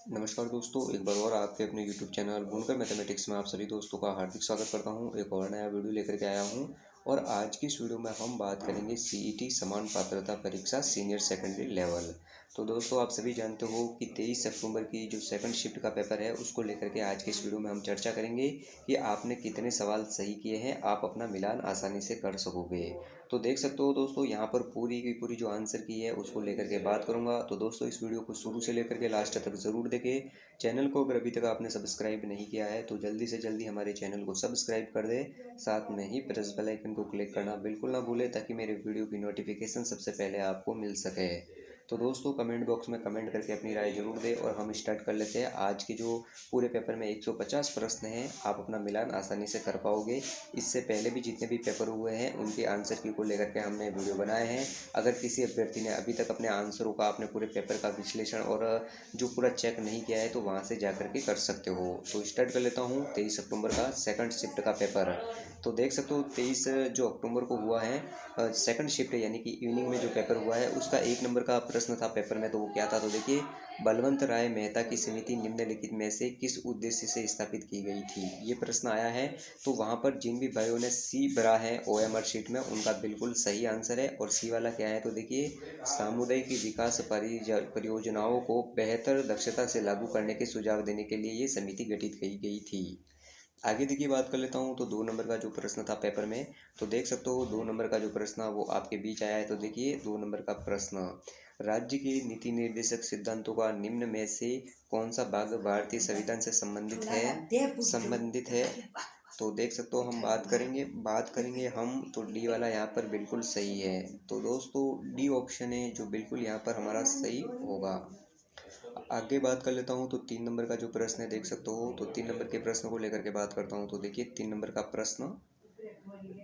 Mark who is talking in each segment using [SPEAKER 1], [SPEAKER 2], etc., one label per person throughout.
[SPEAKER 1] नमस्कार दोस्तों, एक बार और आपके अपने YouTube चैनल बुनकर मैथमेटिक्स में आप सभी दोस्तों का हार्दिक स्वागत करता हूं। एक और नया वीडियो लेकर के आया हूं और आज की इस वीडियो में हम बात करेंगे सीईटी समान पात्रता परीक्षा सीनियर सेकेंडरी लेवल। तो दोस्तों, आप सभी जानते हो कि 23 अक्टूबर की जो सेकंड शिफ्ट का पेपर है उसको लेकर के आज की इस वीडियो में हम चर्चा करेंगे कि आपने कितने सवाल सही किए हैं, आप अपना मिलान आसानी से कर सकोगे। तो देख सकते हो दोस्तों, यहाँ पर पूरी की पूरी जो आंसर की है उसको लेकर के बात करूंगा। तो दोस्तों, इस वीडियो को शुरू से लेकर के लास्ट तक ज़रूर देखें। चैनल को अगर अभी तक आपने सब्सक्राइब नहीं किया है तो जल्दी से जल्दी हमारे चैनल को सब्सक्राइब कर दें। साथ में ही प्रेस बेल आइकन को क्लिक करना बिल्कुल ना भूलें ताकि मेरे वीडियो की नोटिफिकेशन सबसे पहले आपको मिल सके। तो दोस्तों, कमेंट बॉक्स में कमेंट करके अपनी राय जरूर दें और हम स्टार्ट कर लेते हैं। आज के जो पूरे पेपर में 150 प्रश्न हैं, आप अपना मिलान आसानी से कर पाओगे। इससे पहले भी जितने भी पेपर हुए हैं उनके आंसर की को लेकर के हमने वीडियो बनाए हैं। अगर किसी अभ्यर्थी ने अभी तक अपने आंसरों का, अपने पूरे पेपर का विश्लेषण और जो पूरा चेक नहीं किया है तो वहाँ से जा कर के कर सकते हो। तो स्टार्ट कर लेता हूँ 23 अक्टूबर का सेकंड शिफ्ट का पेपर। तो देख सकते हो 23 जो अक्टूबर को हुआ है सेकंड शिफ्ट यानी कि इवनिंग में जो पेपर हुआ है उसका 1 नंबर का प्रश्न था पेपर में। तो वो क्या था, तो देखिए, बलवंत राय मेहता की समिति निम्नलिखित में से किस उद्देश्य से स्थापित की गई थी, ये प्रश्न आया है। तो वहाँ पर जिन भी भाइयों ने सी भरा है ओएमआर शीट में उनका बिल्कुल सही आंसर है। और सी वाला क्या है, तो देखिए, सामुदायिक विकास परियोजनाओं को बेहतर दक्षता से लागू करने के सुझाव देने के लिए ये समिति गठित की गई थी। आगे देखिए, बात कर लेता हूँ। तो 2 नंबर का जो प्रश्न था पेपर में, तो देख सकते हो 2 नंबर का जो प्रश्न वो आपके बीच आया है। तो देखिए, 2 नंबर का प्रश्न, राज्य के नीति निर्देशक सिद्धांतों का निम्न में से कौन सा भाग भारतीय संविधान से संबंधित है। तो देख सकते हो, हम बात करेंगे हम तो डी वाला यहाँ पर बिल्कुल सही है। तो दोस्तों, डी ऑप्शन है जो बिल्कुल यहाँ पर हमारा सही होगा। आगे बात कर लेता हूँ। तो 3 नंबर का जो प्रश्न है देख सकते हो, तो 3 नंबर के प्रश्न को लेकर के बात करता हूँ। तो देखिए, 3 नंबर का प्रश्न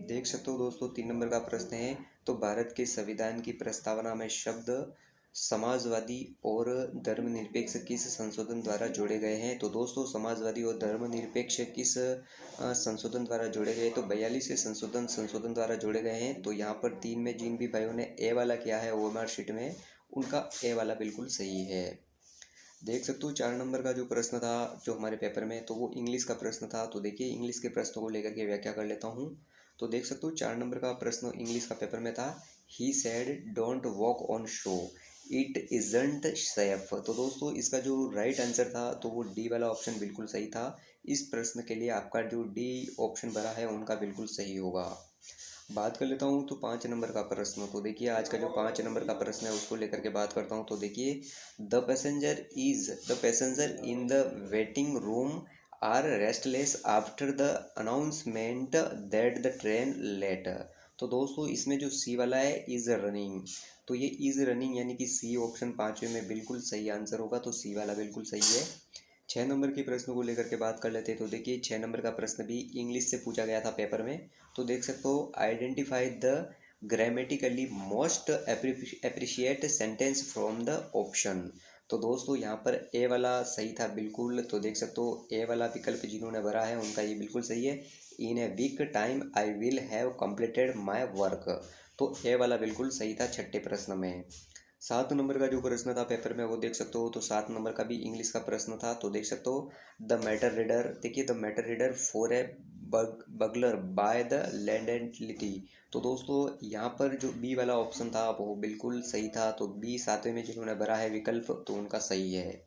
[SPEAKER 1] देख सकते हो दोस्तों, 3 नंबर का प्रश्न है। तो भारत के संविधान की प्रस्तावना में शब्द समाजवादी और धर्मनिरपेक्ष किस संशोधन द्वारा जोड़े गए हैं। तो दोस्तों, समाजवादी और धर्मनिरपेक्ष किस संशोधन द्वारा जोड़े गए, तो 42 संशोधन द्वारा जोड़े गए हैं। तो यहाँ पर 3 में जिन भी भाइयों ने ए वाला किया है ओएमआर शीट में, उनका ए वाला बिल्कुल सही है। देख सकते हो 4 नंबर का जो प्रश्न था जो हमारे पेपर में, तो वो इंग्लिश का प्रश्न था। तो देखिए, इंग्लिश के प्रश्नों को लेकर के व्याख्या कर लेता हूँ। तो देख सकते हो 4 नंबर का प्रश्न इंग्लिश का पेपर में था, he said don't walk on show, it isn't safe. तो दोस्तों, इसका जो राइट आंसर था तो वो डी वाला ऑप्शन बिल्कुल सही था। इस प्रश्न के लिए आपका जो डी ऑप्शन भरा है उनका बिल्कुल सही होगा। बात कर लेता हूँ। तो 5 नंबर का प्रश्न, तो देखिए, आज का जो 5 नंबर का प्रश्न है उसको लेकर के बात करता हूँ। तो देखिए, the passenger in the waiting room are restless after the announcement that the train late. तो दोस्तों, इसमें जो सी वाला है इज रनिंग, तो ये इज रनिंग यानी कि सी ऑप्शन 5वें में बिल्कुल सही आंसर होगा। तो सी वाला बिल्कुल सही है। 6 नंबर के प्रश्न को लेकर के बात कर लेते हैं। तो देखिए, 6 नंबर का प्रश्न भी इंग्लिश से पूछा गया था पेपर में। तो देख सकते हो, identify the grammatically most appreciate sentence from the option. तो दोस्तों, यहाँ पर ए वाला सही था बिल्कुल। तो देख सकते हो, ए वाला विकल्प जिन्होंने भरा है उनका ये बिल्कुल सही है। In a week time I will have completed my work. तो ए वाला बिल्कुल सही था छठे प्रश्न में। 7 नंबर का जो प्रश्न था पेपर में वो देख सकते हो। तो 7 नंबर का भी इंग्लिश का प्रश्न था। तो देख सकते हो, द मैटर रीडर, देखिए, the matter reader for a burglar by the landlady. तो दोस्तों, यहाँ पर जो बी वाला ऑप्शन था वो बिल्कुल सही था। तो बी 7वें में जिन्होंने भरा है विकल्प तो उनका सही है।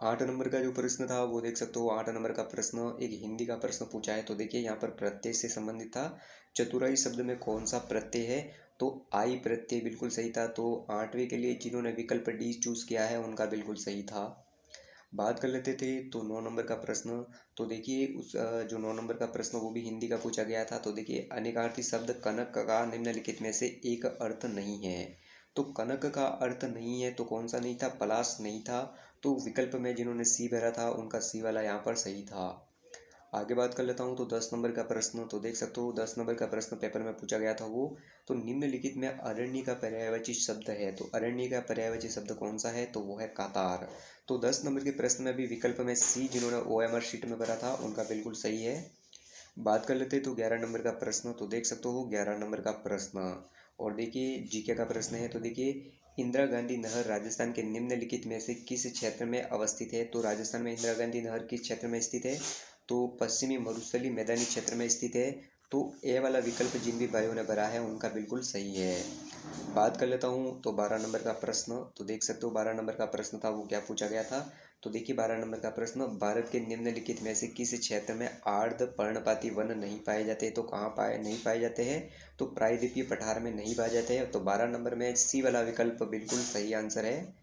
[SPEAKER 1] 8 नंबर का जो प्रश्न था वो देख सकते हो। 8 नंबर का प्रश्न एक हिंदी का प्रश्न पूछा है। तो देखिए, यहाँ पर प्रत्यय से संबंधित था। चतुराई शब्द में कौन सा प्रत्यय है, तो आई प्रत्यय बिल्कुल सही था। तो 8वें के लिए जिन्होंने विकल्प डी चूज किया है उनका बिल्कुल सही था। बात कर लेते थे। तो 9 नंबर का प्रश्न, तो देखिए, जो 9 नंबर का प्रश्न वो भी हिंदी का पूछा गया था। तो देखिए, अनेकार्थी शब्द कनक का निम्नलिखित में से एक अर्थ नहीं है। तो कनक का अर्थ नहीं है तो कौन सा नहीं था, पलाश नहीं था। तो विकल्प में जिन्होंने सी भरा था उनका सी वाला यहाँ पर सही था। आगे बात कर लेता हूँ। तो 10 नंबर का प्रश्न, तो देख सकते हो 10 नंबर का प्रश्न पेपर में पूछा गया था वो, तो निम्नलिखित में अरण्य का पर्यायवाची शब्द है। तो अरण्य का पर्यायवाची शब्द कौन सा है, तो वो है कातार। तो 10 नंबर के प्रश्न में भी विकल्प में सी जिन्होंने ओएमआर शीट में भरा था उनका बिल्कुल सही है। बात कर लेते हैं। तो 11 नंबर का प्रश्न, तो देख सकते हो 11 नंबर का प्रश्न, और देखिए जीके का प्रश्न है, तो देखिए इंदिरा गांधी नहर राजस्थान के निम्नलिखित में से किस क्षेत्र में अवस्थित है। तो राजस्थान में इंदिरा गांधी नहर किस क्षेत्र में स्थित है, तो पश्चिमी मरुस्थलीय मैदानी क्षेत्र में स्थित है। तो ए वाला विकल्प जिन भी भाइयों ने भरा है उनका बिल्कुल सही है। बात कर लेता हूँ तो 12 नंबर का प्रश्न, तो देख सकते हो 12 नंबर का प्रश्न था वो क्या पूछा गया था। तो देखिए 12 नंबर का प्रश्न, भारत के निम्नलिखित में से किस क्षेत्र में आर्द्र पर्णपाती वन नहीं पाए जाते। तो कहाँ पाए नहीं पाए जाते हैं, तो प्रायद्वीपीय पठार में नहीं पाए जाते हैं। तो 12 नंबर में सी वाला विकल्प बिल्कुल सही आंसर है।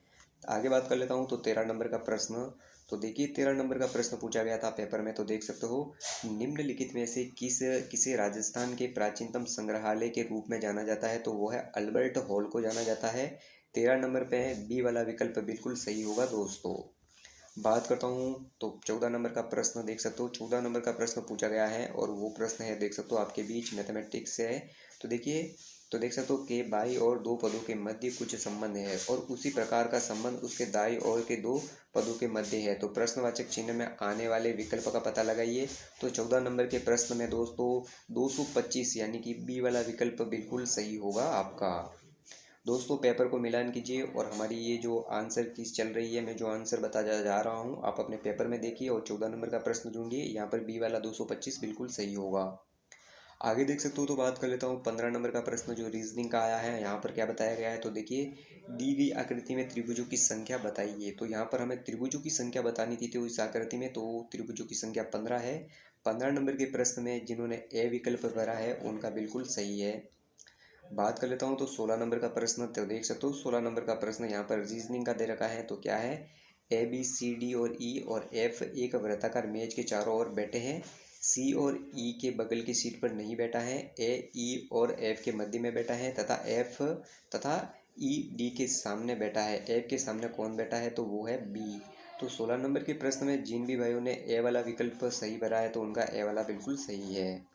[SPEAKER 1] आगे बात कर लेता हूँ तो 13 नंबर का प्रश्न, तो देखिए 13 नंबर का प्रश्न पूछा गया था पेपर में, तो देख सकते हो निम्नलिखित में से किसे राजस्थान के प्राचीनतम संग्रहालय के रूप में जाना जाता है। तो वो है अल्बर्ट हॉल को जाना जाता है। 13 नंबर पे बी वाला विकल्प बिल्कुल सही होगा दोस्तों। बात करता हूँ तो 14 नंबर का प्रश्न देख सकते हो, 14 नंबर का प्रश्न पूछा गया है और वो प्रश्न है देख सकते हो आपके बीच मैथमेटिक्स से है। तो देखिए तो देख सकते हो कि बाई और दो पदों के मध्य कुछ संबंध है और उसी प्रकार का संबंध उसके दाई और के दो पदों के मध्य है। तो प्रश्नवाचक चिन्ह में आने वाले विकल्प का पता लगाइए। तो 14 नंबर के प्रश्न में दोस्तों 225 यानी कि बी वाला विकल्प बिल्कुल सही होगा आपका। दोस्तों पेपर को मिलान कीजिए और हमारी ये जो आंसर कीज चल रही है, मैं जो आंसर बता जा रहा हूँ आप अपने पेपर में देखिए और 14 नंबर का प्रश्न ढूंढिए, यहाँ पर बी वाला 225 बिल्कुल सही होगा। आगे देख सकते हो तो बात कर लेता हूँ 15 नंबर का प्रश्न जो रीजनिंग का आया है, यहाँ पर क्या बताया गया है। तो देखिए दी गई आकृति में त्रिभुजों की संख्या बताइए। तो यहाँ पर हमें त्रिभुजों की संख्या बतानी थी तो इस आकृति में तो त्रिभुजों की संख्या 15 है। 15 नंबर के प्रश्न में जिन्होंने ए विकल्प भरा है उनका बिल्कुल सही है। बात कर लेता हूँ तो 16 नंबर का प्रश्न, तो देख सकते हो 16 नंबर का प्रश्न यहाँ पर रीजनिंग का दे रखा है। तो क्या है, ए बी सी डी और ई और एफ एक वृत्ताकार मेज के चारों ओर बैठे हैं। सी और ई के बगल की सीट पर नहीं बैठा है। ए ई और एफ के मध्य में बैठा है तथा एफ तथा ई डी के सामने बैठा है। एफ के सामने कौन बैठा है, तो वो है बी। तो 16 नंबर के प्रश्न में जिन भी भाइयों ने ए वाला विकल्प सही भरा है तो उनका ए वाला बिल्कुल सही है।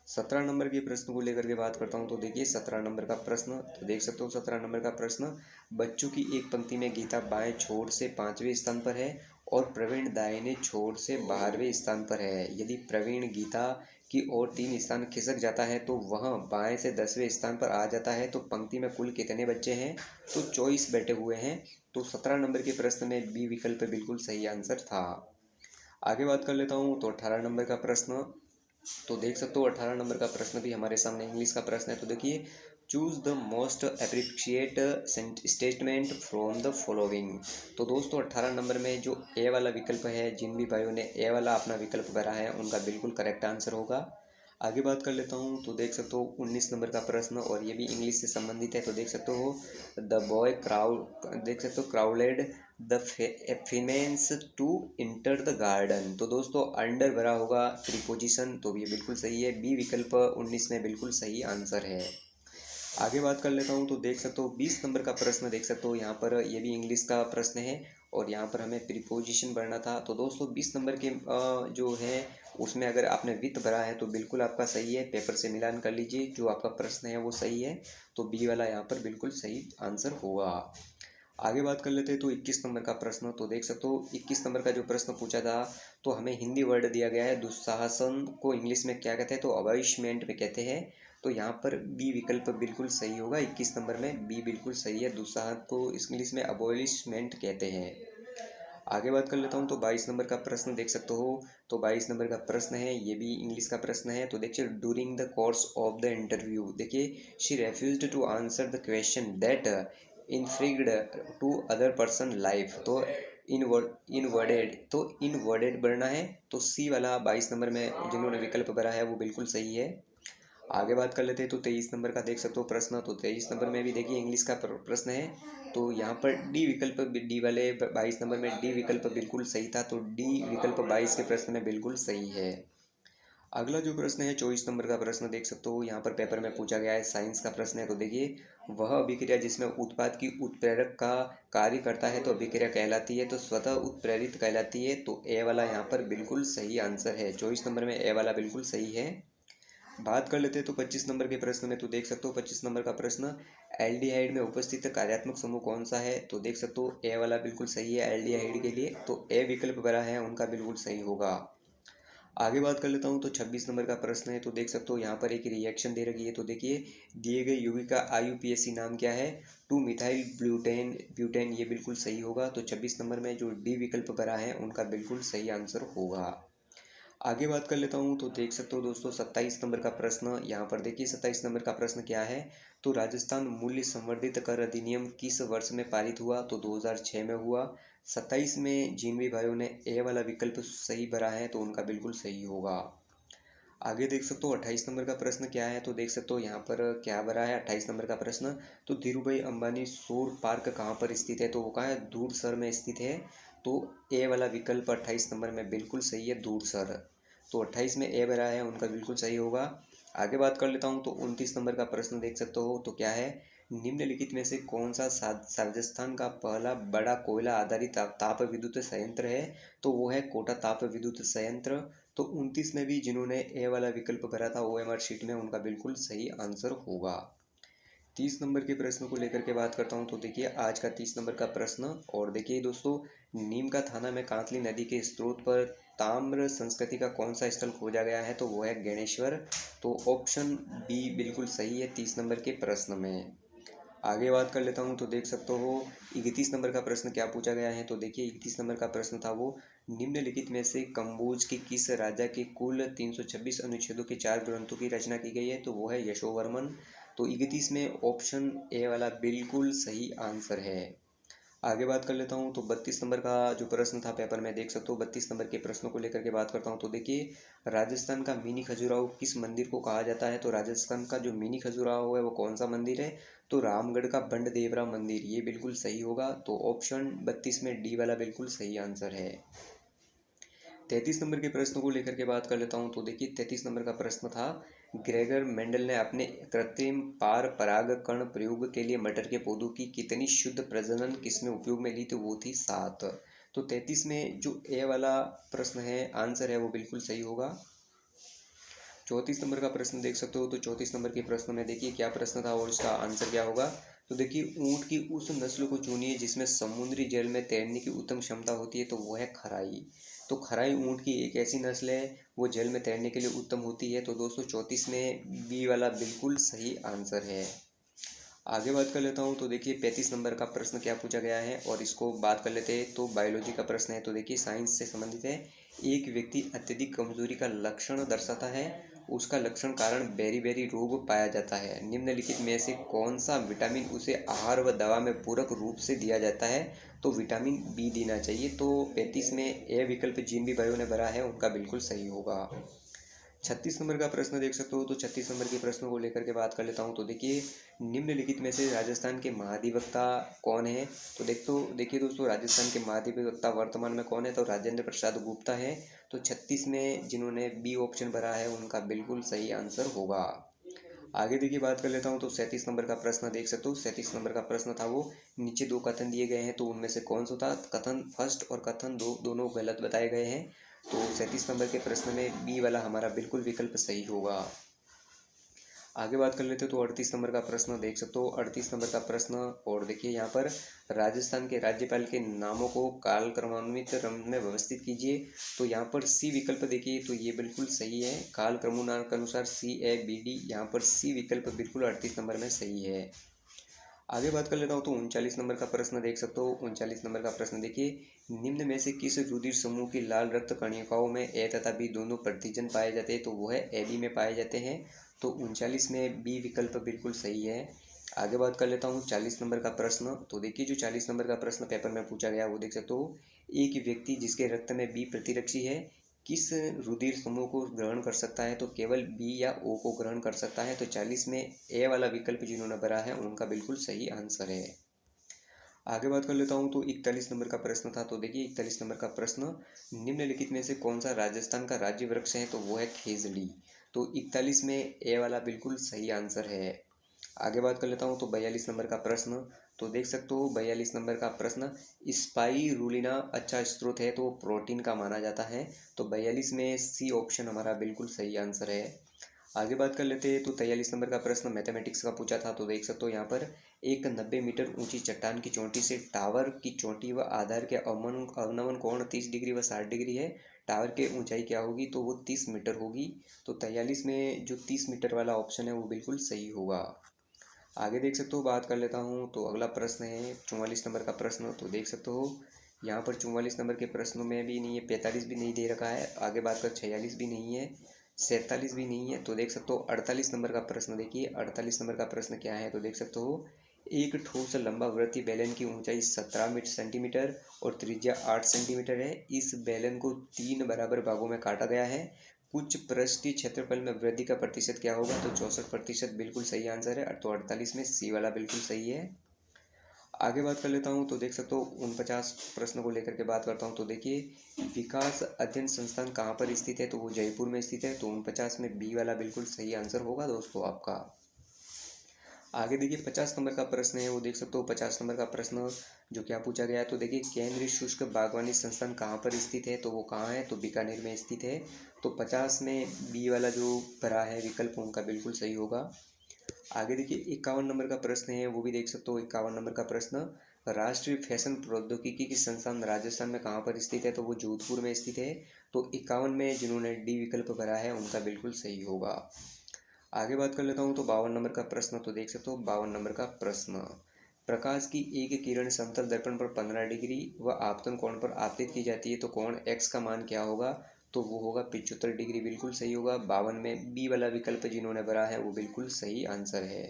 [SPEAKER 1] 17 नंबर के प्रश्न को लेकर के बात करता हूँ। तो देखिए 17 नंबर का प्रश्न, तो देख सकते हो 17 नंबर का प्रश्न, बच्चों की एक पंक्ति में गीता बाएं छोर से 5वें स्थान पर है और प्रवीण दाहिने छोर से 12वें स्थान पर है। यदि प्रवीण गीता की ओर 3 स्थान खिसक जाता है तो वह बाएं से 10वें स्थान पर आ जाता है। तो पंक्ति में कुल कितने बच्चे हैं, तो 24 बैठे हुए हैं। तो 17 नंबर के प्रश्न में बी विकल्प बिल्कुल सही आंसर था। आगे बात कर लेता हूँ तो 18 नंबर का प्रश्न, तो देख सकते हो 18 नंबर का प्रश्न भी हमारे सामने इंग्लिश का प्रश्न है। तो देखिए choose the most appreciate statement from the following. तो दोस्तों 18 नंबर में जो ए वाला विकल्प है, जिन भी भाइयों ने ए वाला अपना विकल्प भरा है उनका बिल्कुल करेक्ट आंसर होगा। आगे बात कर लेता हूँ तो देख सकते हो 19 नंबर का प्रश्न और ये भी इंग्लिश से संबंधित है। तो देख सकते हो द बॉय क्राउड, देख सकते हो crowded the famous to enter the garden. तो दोस्तों अंडर भरा होगा प्रीपोजिशन, तो ये बिल्कुल सही है। बी विकल्प 19 में बिल्कुल सही आंसर है। आगे बात कर लेता हूँ तो देख सकते हो 20 नंबर का प्रश्न देख सकते हो, यहाँ पर ये भी इंग्लिश का प्रश्न है और यहाँ पर हमें प्रीपोजिशन भरना था। तो दोस्तों 20 नंबर के जो है उसमें अगर आपने विथ भरा है तो बिल्कुल आपका सही है। पेपर से मिलान कर लीजिए, जो आपका प्रश्न है वो सही है तो बी वाला यहाँ पर बिल्कुल सही आंसर होगा। आगे बात कर लेते हैं तो 21 नंबर का प्रश्न, तो देख सकते हो 21 नंबर का जो प्रश्न पूछा था तो हमें हिंदी वर्ड दिया गया है दुस्साहसन को इंग्लिश में क्या कहते हैं, तो अबॉलिशमेंट में कहते हैं। तो यहाँ पर बी विकल्प बिल्कुल सही होगा। 21 नंबर में बी बिल्कुल सही है, दुस्साहस को इंग्लिश में अबॉलिशमेंट कहते हैं। आगे बात कर लेता हूँ तो 22 नंबर का प्रश्न देख सकते हो। तो 22 नंबर का प्रश्न है, ये भी इंग्लिश का प्रश्न है। तो देखिए during the course of the interview, देखिए she refused to answer the question that infringed to other person life. तो इनवर्डेड, तो इनवर्डेड बढ़ना है। तो सी वाला 22 नंबर में जिन्होंने विकल्प भरा है वो बिल्कुल सही है। आगे बात कर लेते हैं तो 23 नंबर का देख सकते हो प्रश्न। तो 23 नंबर में भी देखिए इंग्लिश का प्रश्न है। तो यहाँ पर डी विकल्प, डी वाले 22 नंबर में डी विकल्प बिल्कुल सही था। तो डी विकल्प 22 के प्रश्न में बिल्कुल सही है। अगला जो प्रश्न है 24 नंबर का प्रश्न देख सकते हो, यहाँ पर पेपर में पूछा गया है, साइंस का प्रश्न है। तो देखिए वह अभिक्रिया जिसमें उत्पाद की उत्प्रेरक का कार्य करता है तो अभिक्रिया कहलाती है, तो स्वतः उत्प्रेरित कहलाती है। तो ए वाला यहाँ पर बिल्कुल सही आंसर है। 24 नंबर में ए वाला बिल्कुल सही है। बात कर लेते हैं तो 25 नंबर के प्रश्न में, तो देख सकते हो 25 नंबर का प्रश्न, एल्डिहाइड में उपस्थित कार्यात्मक समूह कौन सा है। तो देख सकते हो ए वाला बिल्कुल सही है एल्डिहाइड के लिए, तो ए विकल्प भरा है उनका बिल्कुल सही होगा। आगे बात कर लेता हूँ तो 26 नंबर का प्रश्न है, तो देख सकते हो यहाँ पर एक रिएक्शन दे रखी है। तो देखिए दिए गए यौगिक का IUPAC नाम क्या है, 2 मिथाइल ब्यूटेन ब्यूटेन, ये बिल्कुल सही होगा। तो 26 नंबर में जो डी विकल्प भरा है उनका बिल्कुल सही आंसर होगा। आगे बात कर लेता हूँ तो देख सकते हो दोस्तों 27 नंबर का प्रश्न, यहाँ पर देखिए 27 नंबर का प्रश्न क्या है, तो राजस्थान मूल्य संवर्धित कर अधिनियम किस वर्ष में पारित हुआ, तो 2006 में हुआ। 27 में जिन भी भाइयों ने ए वाला विकल्प सही भरा है तो उनका बिल्कुल सही होगा। आगे देख सकते हो 28 नंबर का प्रश्न क्या है, तो देख सकते हो यहाँ पर क्या भरा है 28 नंबर का प्रश्न, तो धीरूभाई अंबानी सौर पार्क कहाँ पर स्थित है, तो वो कहाँ है, दूरसर में स्थित है। तो ए वाला विकल्प 28 नंबर में बिल्कुल सही है, दूरसर। तो 28 में ए भरा है उनका बिल्कुल सही होगा। आगे बात कर लेता हूँ तो 29 नंबर का प्रश्न देख सकते हो, तो क्या है, निम्नलिखित में से कौन सा राजस्थान का पहला बड़ा कोयला आधारित ताप विद्युत संयंत्र है, तो वो है कोटा ताप विद्युत संयंत्र। तो 29 में भी जिन्होंने ए वाला विकल्प भरा था OMR शीट में उनका बिल्कुल सही आंसर होगा। 30 नंबर के प्रश्न को लेकर के बात करता हूँ, तो देखिए आज का 30 नंबर का प्रश्न, और देखिए दोस्तों, नीम का थाना में कांतली नदी के स्रोत पर ताम्र संस्कृति का कौन सा स्थल खोजा गया है, तो वो है गणेश्वर। तो ऑप्शन बी बिल्कुल सही है 30 नंबर के प्रश्न में। आगे बात कर लेता हूँ तो देख सकते हो 31 नंबर का प्रश्न क्या पूछा गया है, तो देखिए 31 नंबर का प्रश्न था वो, निम्नलिखित में से कंबोज की किस राजा के कुल 326 अनुच्छेदों के 4 ग्रंथों की रचना की गई है, तो वो है यशोवर्मन। तो 31 में ऑप्शन ए वाला बिल्कुल सही आंसर है। आगे बात कर लेता हूँ तो 32 नंबर का जो प्रश्न था पेपर में देख सकते हो, 32 नंबर के प्रश्नों को लेकर के बात करता हूँ, तो देखिए राजस्थान का मिनी खजुराहो किस मंदिर को कहा जाता है, तो राजस्थान का जो मिनी खजुराहो है वो कौन सा मंदिर है, तो रामगढ़ का बंड देवरा मंदिर, ये बिल्कुल सही होगा। तो ऑप्शन 32 में डी वाला बिल्कुल सही आंसर है। 33 नंबर के प्रश्न को लेकर के बात कर लेता हूँ, तो देखिए 33 नंबर का प्रश्न था, ग्रेगर मेंडल ने अपने कृत्रिम पार परागकण प्रयोग के लिए मटर के पौधों की कितनी शुद्ध प्रजनन किसमें उपयोग में ली, तो वो थी 7। तो 33 में जो ए वाला प्रश्न है आंसर है वो बिल्कुल सही होगा। 34 नंबर का प्रश्न देख सकते हो, तो 34 नंबर के प्रश्न में देखिए क्या प्रश्न था और इसका आंसर क्या होगा, तो देखिए ऊँट की उस नस्ल को चुनिए जिसमें समुद्री जल में तैरने की उत्तम क्षमता होती है, तो वो है खराई। तो खराई ऊँट की एक ऐसी नस्ल है वो जल में तैरने के लिए उत्तम होती है। तो दोस्तों 34 में बी वाला बिल्कुल सही आंसर है। आगे बात कर लेता हूँ तो देखिए 35 नंबर का प्रश्न क्या पूछा गया है और इसको बात कर लेते हैं। तो बायोलॉजी का प्रश्न है, तो देखिए साइंस से संबंधित है। एक व्यक्ति अत्यधिक कमजोरी का लक्षण दर्शाता है, उसका लक्षण कारण बेरी रोग पाया जाता है, निम्नलिखित में से कौन सा विटामिन उसे आहार व दवा में पूरक रूप से दिया जाता है, तो विटामिन बी देना चाहिए। तो 35 में ए विकल्प जिन भी भाइयों ने भरा है उनका बिल्कुल सही होगा। 36 नंबर का प्रश्न देख सकते हो, तो 36 नंबर के प्रश्नों को लेकर के बात कर लेता हूँ, तो देखिए निम्नलिखित में से राजस्थान के महाधिवक्ता कौन है, तो देखिए दोस्तों राजस्थान के महाधिवक्ता वर्तमान में कौन है, तो राजेंद्र प्रसाद गुप्ता है। तो 36 में जिन्होंने बी ऑप्शन भरा है उनका बिल्कुल सही आंसर होगा। आगे देखिए बात कर लेता हूँ, तो 37 नंबर का प्रश्न देख सकते हो, 37 नंबर का प्रश्न था वो, नीचे दो कथन दिए गए हैं तो उनमें से कौन सा था, कथन फर्स्ट और कथन दो दोनों गलत बताए गए हैं। तो 37 नंबर के प्रश्न में बी वाला हमारा बिल्कुल विकल्प सही होगा। आगे बात कर लेते हो तो 38 नंबर का प्रश्न देख सकते हो, 38 नंबर का प्रश्न, और देखिए यहाँ पर राजस्थान के राज्यपाल के नामों को काल क्रमान्वित क्रम में व्यवस्थित कीजिए। तो यहाँ पर सी विकल्प देखिए तो ये बिल्कुल सही है, काल क्रमानुसार के अनुसार CABD, यहाँ पर सी विकल्प बिल्कुल 38 नंबर में सही है। आगे बात कर लेता हूँ तो 39 नंबर का प्रश्न देख सकते हो, 39 नंबर का प्रश्न देखिए, निम्न में से किस रुधिर समूह की लाल रक्त कणिकाओं में ए तथा बी दोनों प्रतिजन पाए जाते हैं, तो वो है AB में पाए जाते हैं। तो 39 में बी विकल्प बिल्कुल सही है। आगे बात कर लेता हूँ 40 नंबर का प्रश्न, तो देखिए जो 40 नंबर का प्रश्न पेपर में पूछा गया वो देख सकते हो, एक व्यक्ति जिसके रक्त में बी प्रतिरक्षी है किस रुधिर समूह को ग्रहण कर सकता है, तो केवल बी या ओ को ग्रहण कर सकता है। तो 40 में ए वाला विकल्प जिन्होंने भरा है उनका बिल्कुल सही आंसर है। आगे बात कर लेता हूँ तो 41 नंबर का प्रश्न था, तो देखिए 41 नंबर का प्रश्न, निम्नलिखित में से कौन सा राजस्थान का राज्य वृक्ष है, तो वो है खेजड़ी। तो 41 में ए वाला बिल्कुल सही आंसर है। आगे बात कर लेता हूँ तो 42 नंबर का प्रश्न, तो देख सकते हो 42 नंबर का प्रश्न, स्पाइरुलिना अच्छा स्रोत है तो प्रोटीन का माना जाता है। तो 42 में सी ऑप्शन हमारा बिल्कुल सही आंसर है। आगे बात कर लेते हैं तो 43 नंबर का प्रश्न मैथमेटिक्स का पूछा था, तो देख सकते हो यहाँ पर एक 90 मीटर ऊंची चट्टान की चोटी से टावर की चोटी व आधार के अवनमन कोण 30 डिग्री व 60 डिग्री है। टावर की ऊंचाई क्या होगी, तो वो 30 मीटर होगी। तो 43 में जो 30 मीटर वाला ऑप्शन है वो बिल्कुल सही होगा। आगे देख सकते हो, बात कर लेता हूँ। तो अगला प्रश्न है 44 नंबर का प्रश्न। तो देख सकते हो यहाँ पर 44 नंबर के प्रश्नों में भी नहीं है, 45 भी नहीं दे रखा है। आगे बात कर 46 भी नहीं है, 47 भी नहीं है। तो देख सकते हो 48 नंबर का प्रश्न देखिए। 48 नंबर का प्रश्न क्या है, तो देख सकते हो एक ठोस लंबा वृत्तीय बेलन की ऊंचाई 17 सेंटीमीटर और त्रिज्या 8 सेंटीमीटर है। इस बेलन को 3 बराबर भागों में काटा गया है। कुछ पृष्ठीय क्षेत्रफल में वृद्धि का प्रतिशत क्या होगा, तो 64% बिल्कुल सही आंसर है। तो 48 में सी वाला बिल्कुल सही है। आगे बात कर लेता हूँ। तो देख सकते हो 49 प्रश्न को लेकर के बात करता हूँ। तो देखिए विकास अध्ययन संस्थान कहाँ पर स्थित है, तो वो जयपुर में स्थित है। तो 49 में बी वाला बिल्कुल सही आंसर होगा दोस्तों आपका। आगे देखिए 50 नंबर का प्रश्न है, वो देख सकते हो 50 नंबर का प्रश्न जो क्या पूछा गया है। तो देखिए केंद्रीय शुष्क बागवानी संस्थान कहाँ पर स्थित है, तो वो कहाँ है, तो बीकानेर में स्थित है। तो 50 में बी वाला जो भरा है विकल्प उनका बिल्कुल सही होगा। आगे देखिए 51 नंबर का प्रश्न है, वो भी देख सकते हो 51 नंबर का प्रश्न। राष्ट्रीय फैशन प्रौद्योगिकी की संस्थान राजस्थान में कहाँ पर स्थित है, तो वो जोधपुर में स्थित है। तो 51 में जिन्होंने डी विकल्प भरा है उनका बिल्कुल सही होगा। आगे बात कर लेता हूँ। तो 52 नंबर का प्रश्न। तो देख सकते हो 52 नंबर का प्रश्न, प्रकाश की एक किरण समतल दर्पण पर 15 डिग्री व आपतन कोण पर आपतित की जाती है, तो कोण x का मान क्या होगा, तो वो होगा 75 डिग्री, बिल्कुल सही होगा। 52 में बी वाला विकल्प जिन्होंने भरा है वो बिल्कुल सही आंसर है।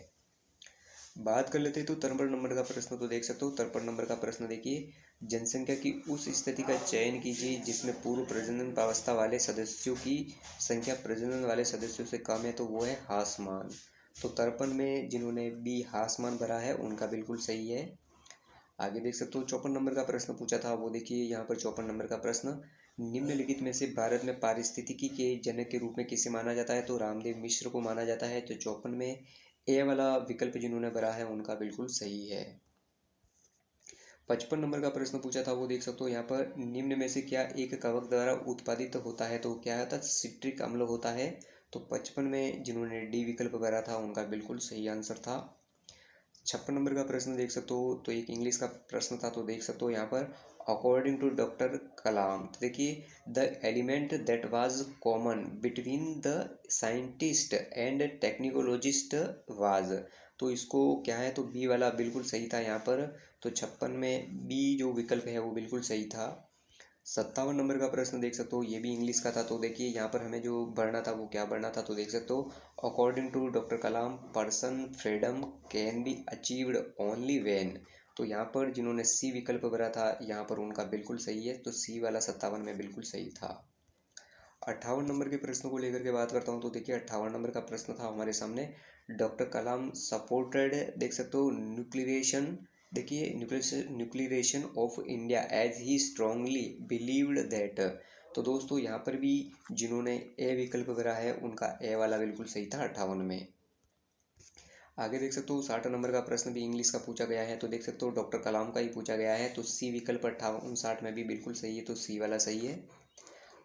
[SPEAKER 1] बात कर लेते हैं तो 53 नंबर का प्रश्न। तो देख सकते हो 53 नंबर का प्रश्न देखिए, जनसंख्या की उस स्थिति का चयन कीजिए जिसमें पूर्व प्रजनन अवस्था वाले सदस्यों की संख्या प्रजनन वाले सदस्यों से कम है, तो वो है ह्रासमान। तो 53 में जिन्होंने बी ह्रासमान भरा है उनका बिल्कुल सही है। आगे देख सकते हो 54 नंबर का प्रश्न पूछा था, वो देखिए यहाँ पर 54 नंबर का प्रश्न, निम्नलिखित में से भारत में पारिस्थितिकी के जनक के रूप में किसे माना जाता है, तो रामदेव मिश्र को माना जाता है। तो 54 में ए वाला विकल्प जिन्होंने भरा है उनका बिल्कुल सही है। 55 नंबर का प्रश्न पूछा था, वो देख सकते हो यहाँ पर, निम्न में से क्या एक कवक द्वारा उत्पादित होता है, तो क्या होता है, सिट्रिक अम्ल होता है। तो 55 में जिन्होंने डी विकल्प भरा था उनका बिल्कुल सही आंसर था। 56 नंबर का प्रश्न देख सकते हो, तो एक इंग्लिश का प्रश्न था। तो देख सकते हो यहाँ पर, अकॉर्डिंग टू डॉक्टर कलाम, तो देखिए the element that was common between the scientist and technologist was, तो इसको क्या है, तो बी वाला बिल्कुल सही था यहाँ पर। तो 56 में बी जो विकल्प है वो बिल्कुल सही था। 57 नंबर का प्रश्न देख सकते हो, ये भी इंग्लिश का था। तो देखिए यहाँ पर हमें जो भरना था वो क्या भरना था, तो देख सकते हो according to doctor Kalam person freedom can be achieved only when, तो यहाँ पर जिन्होंने सी विकल्प भरा था यहाँ पर उनका बिल्कुल सही है। तो सी वाला 57 में बिल्कुल सही था। 58 नंबर के प्रश्न को लेकर के बात करता हूँ। तो देखिए 58 नंबर का प्रश्न था हमारे सामने, डॉक्टर कलाम सपोर्टेड, देख सकते हो न्यूक्लिएशन, देखिए nucleation of India as he strongly believed that, तो दोस्तों यहाँ पर भी जिन्होंने ए विकल्प भरा है उनका ए वाला बिल्कुल सही था 58 में। आगे देख सकते हो 60 नंबर का प्रश्न भी इंग्लिश का पूछा गया है। तो देख सकते हो डॉक्टर कलाम का ही पूछा गया है। तो सी विकल्प 58 में भी बिल्कुल सही है। तो सी वाला सही है।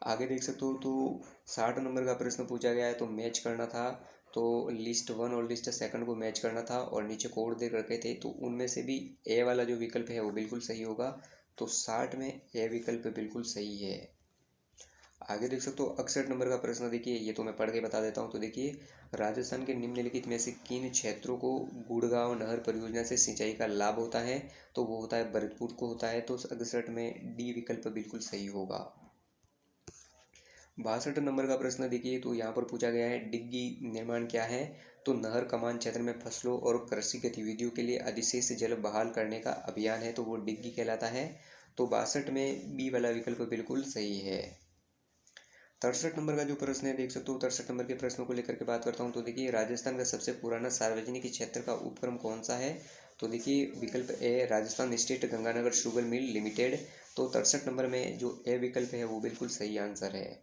[SPEAKER 1] आगे देख सकते हो तो 60 नंबर का प्रश्न पूछा गया है। तो मैच करना था, तो लिस्ट 1 और लिस्ट 2 को मैच करना था और नीचे कोड दे रखे थे। तो उनमें से भी ए वाला जो विकल्प है वो बिल्कुल सही होगा। तो 60 में ए विकल्प बिल्कुल सही है। आगे देख सकते हो 61 नंबर का प्रश्न देखिए, ये तो मैं पढ़ के बता देता हूँ। तो देखिए राजस्थान के निम्नलिखित में से किन क्षेत्रों को गुड़गांव नहर परियोजना से सिंचाई का लाभ होता है, तो वो होता है भरतपुर को होता है। तो 61 में डी विकल्प बिल्कुल सही होगा। 62 नंबर का प्रश्न देखिए, तो यहाँ पर पूछा गया है डिग्गी निर्माण क्या है, तो नहर कमान क्षेत्र में फसलों और कृषि गतिविधियों के लिए अधिशेष जल बहाल करने का अभियान है, तो वो डिग्गी कहलाता है। तो 62 में बी वाला विकल्प बिल्कुल सही है। 63 नंबर का जो प्रश्न है देख सकते हो, 63 नंबर के प्रश्नों को लेकर के बात करता हूँ। तो देखिए राजस्थान का सबसे पुराना सार्वजनिक क्षेत्र का उपक्रम कौन सा है, तो देखिए विकल्प A Rajasthan state Ganganagar sugar mill limited. तो 63 नंबर में जो ए विकल्प है वो बिल्कुल सही आंसर है।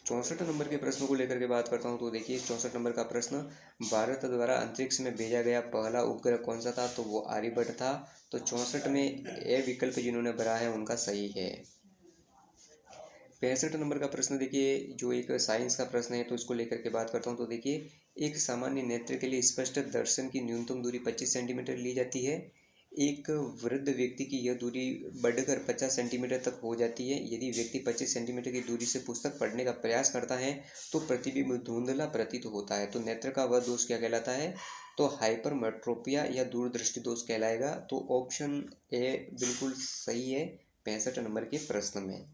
[SPEAKER 1] 64 नंबर के प्रश्नों को लेकर के बात करता हूँ। तो देखिए 64 नंबर का प्रश्न, भारत द्वारा अंतरिक्ष में भेजा गया पहला उपग्रह कौन सा था, तो वो आर्यभट्ट था। तो 64 में ए विकल्प जिन्होंने भरा है उनका सही है। 65 नंबर का प्रश्न देखिए, जो एक साइंस का प्रश्न है, तो इसको लेकर के बात करता हूँ। तो देखिए एक सामान्य नेत्र के लिए स्पष्ट दर्शन की न्यूनतम दूरी 25 सेंटीमीटर ली जाती है। एक वृद्ध व्यक्ति की यह दूरी बढ़कर 50 सेंटीमीटर तक हो जाती है। यदि व्यक्ति 25 सेंटीमीटर की दूरी से पुस्तक पढ़ने का प्रयास करता है तो प्रतिबिंब धुंधला प्रतीत होता है। तो नेत्र का वह दोष क्या कहलाता है? तो हाइपरमेट्रोपिया या दूरदृष्टि दोष कहलाएगा। तो ऑप्शन ए बिल्कुल सही है 65 नंबर के प्रश्न में।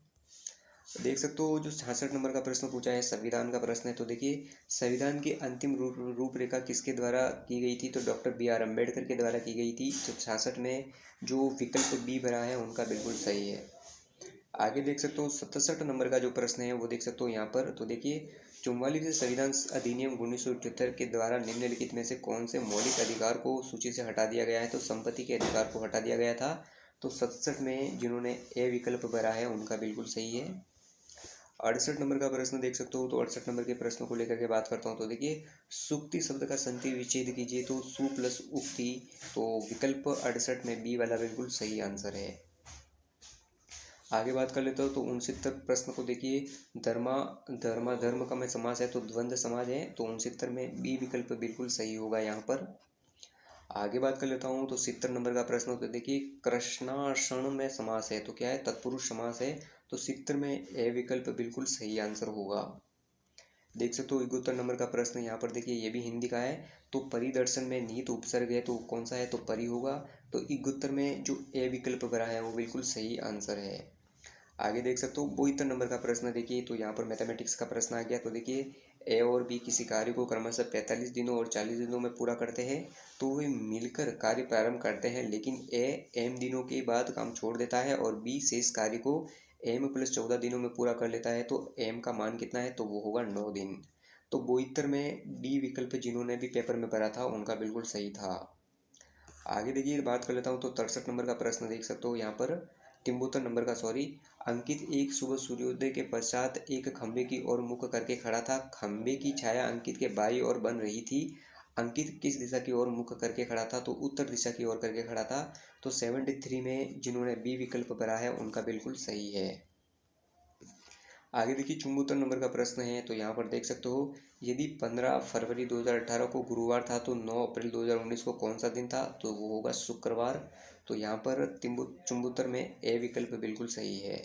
[SPEAKER 1] देख सकते हो जो 66 नंबर का प्रश्न पूछा है संविधान का प्रश्न है। तो देखिए संविधान की अंतिम रूपरेखा किसके द्वारा की गई थी? तो डॉक्टर बी.आर. अम्बेडकर के द्वारा की गई थी। तो 66 में जो विकल्प बी भरा है उनका बिल्कुल सही है। आगे देख सकते हो 67 नंबर का जो प्रश्न है वो देख सकते हो यहाँ पर। तो देखिए 44वें संविधान अधिनियम 1978 के द्वारा निम्नलिखित में से कौन से मौलिक अधिकार को सूची से हटा दिया गया है? तो संपत्ति के अधिकार को हटा दिया गया था। तो 67 में जिन्होंने ए विकल्प भरा है उनका बिल्कुल सही है। 68 नंबर का प्रश्न देख सकते हो। तो 68 नंबर के प्रश्न को लेकर के बात करता हूँ। तो देखिए सूक्ति शब्द का संधि विच्छेद कीजिए। तो सु प्लस उक्ति। तो विकल्प 68 में बी वाला बिल्कुल सही आंसर है। आगे बात कर लेता हूँ। तो 69 प्रश्न को देखिए धर्म का में समास है तो द्वंद्व समाज है। तो 69 में बी विकल्प बिल्कुल सही होगा यहाँ पर। आगे बात कर लेता हूँ। तो 70 नंबर का प्रश्न तो देखिए कृष्णाषण में समास है तो क्या है? तत्पुरुष समास है। तो 70 में ए विकल्प बिल्कुल सही आंसर होगा। देख सकते हो 71 नंबर का प्रश्न यहाँ पर देखिए ये भी हिंदी का है। तो परिदर्शन में निहित उपसर्ग है तो कौन सा है? तो परि होगा। तो 71 में जो ए विकल्प भरा है वो बिल्कुल सही आंसर है। आगे देख सकते हो 72 नंबर का प्रश्न देखिए। तो यहाँ पर मैथमेटिक्स का प्रश्न आ गया। तो देखिए ए और बी किसी कार्य को क्रमशः 45 दिनों और 40 दिनों में पूरा करते हैं। तो वे मिलकर कार्य प्रारंभ करते हैं लेकिन ए एम दिनों के बाद काम छोड़ देता है और बी शेष कार्य को एम प्लस 14 दिनों में पूरा कर लेता है। तो एम का मान कितना है? तो वो होगा 9 दिन। तो 72 में डी विकल्प जिन्होंने भी पेपर में भरा था उनका बिल्कुल सही था। आगे देखिए बात कर लेता हूँ। तो 63 नंबर का प्रश्न देख सकते हो यहाँ पर 73 नंबर का सॉरी। अंकित एक सुबह सूर्योदय के पश्चात एक खंबे की ओर मुख करके खड़ा था। खंबे की छाया अंकित के बाईं ओर बन रही थी। अंकित किस दिशा की ओर मुख करके खड़ा था? तो उत्तर दिशा की ओर करके खड़ा था। तो 73 में जिन्होंने बी विकल्प भरा है उनका बिल्कुल सही है। आगे देखिए 74 नंबर का प्रश्न है। तो यहाँ पर देख सकते हो यदि 15 फरवरी 2018 को गुरुवार था तो 9 अप्रैल 2019 को कौन सा दिन था? तो वो होगा शुक्रवार। तो यहाँ पर 74 में ए विकल्प बिल्कुल सही है।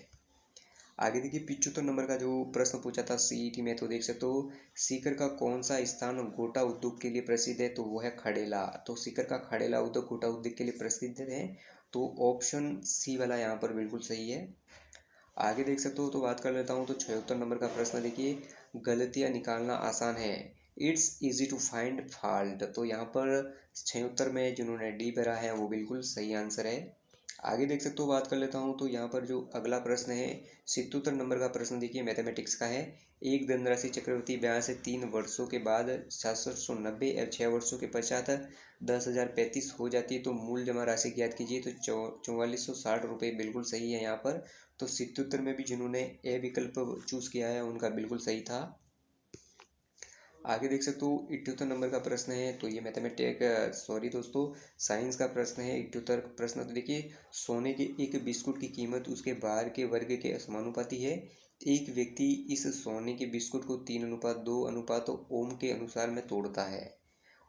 [SPEAKER 1] आगे देखिए 75 नंबर का जो प्रश्न पूछा था सीईटी में। तो देख सकते हो सीकर का कौन सा स्थान गोटा उद्योग के लिए प्रसिद्ध है? तो वो है खड़ेला। तो सीकर का खड़ेला उद्योग गोटा उद्योग के लिए प्रसिद्ध है। तो ऑप्शन सी वाला यहाँ पर बिल्कुल सही है। आगे देख सकते हो। तो बात कर लेता हूँ। तो 76 नंबर का प्रश्न देखिए गलतियाँ निकालना आसान है it's easy to find fault. तो यहाँ पर 76 में जिन्होंने डी भरा है वो बिल्कुल सही आंसर है। आगे देख सकते हो बात कर लेता हूँ। तो यहाँ पर जो अगला प्रश्न है 77 नंबर का प्रश्न देखिए मैथमेटिक्स का है। एक धनराशि चक्रवृद्धि ब्याज से 3 वर्षों के बाद 790 और 6 वर्षों के पश्चात 10,035 हो जाती है। तो मूल जमा राशि ज्ञात कीजिए। तो 4460 रुपये बिल्कुल सही है यहाँ पर। तो 77 में भी जिन्होंने ए विकल्प चूज किया है उनका बिल्कुल सही था। आगे देख सकते हो 78 नंबर का प्रश्न है। तो ये दोस्तों साइंस का प्रश्न है 78 प्रश्न। तो देखिए सोने के एक बिस्कुट की कीमत उसके बाहर के वर्ग के समानुपाती है। एक व्यक्ति इस सोने के बिस्कुट को 3:2 ओम के अनुसार में तोड़ता है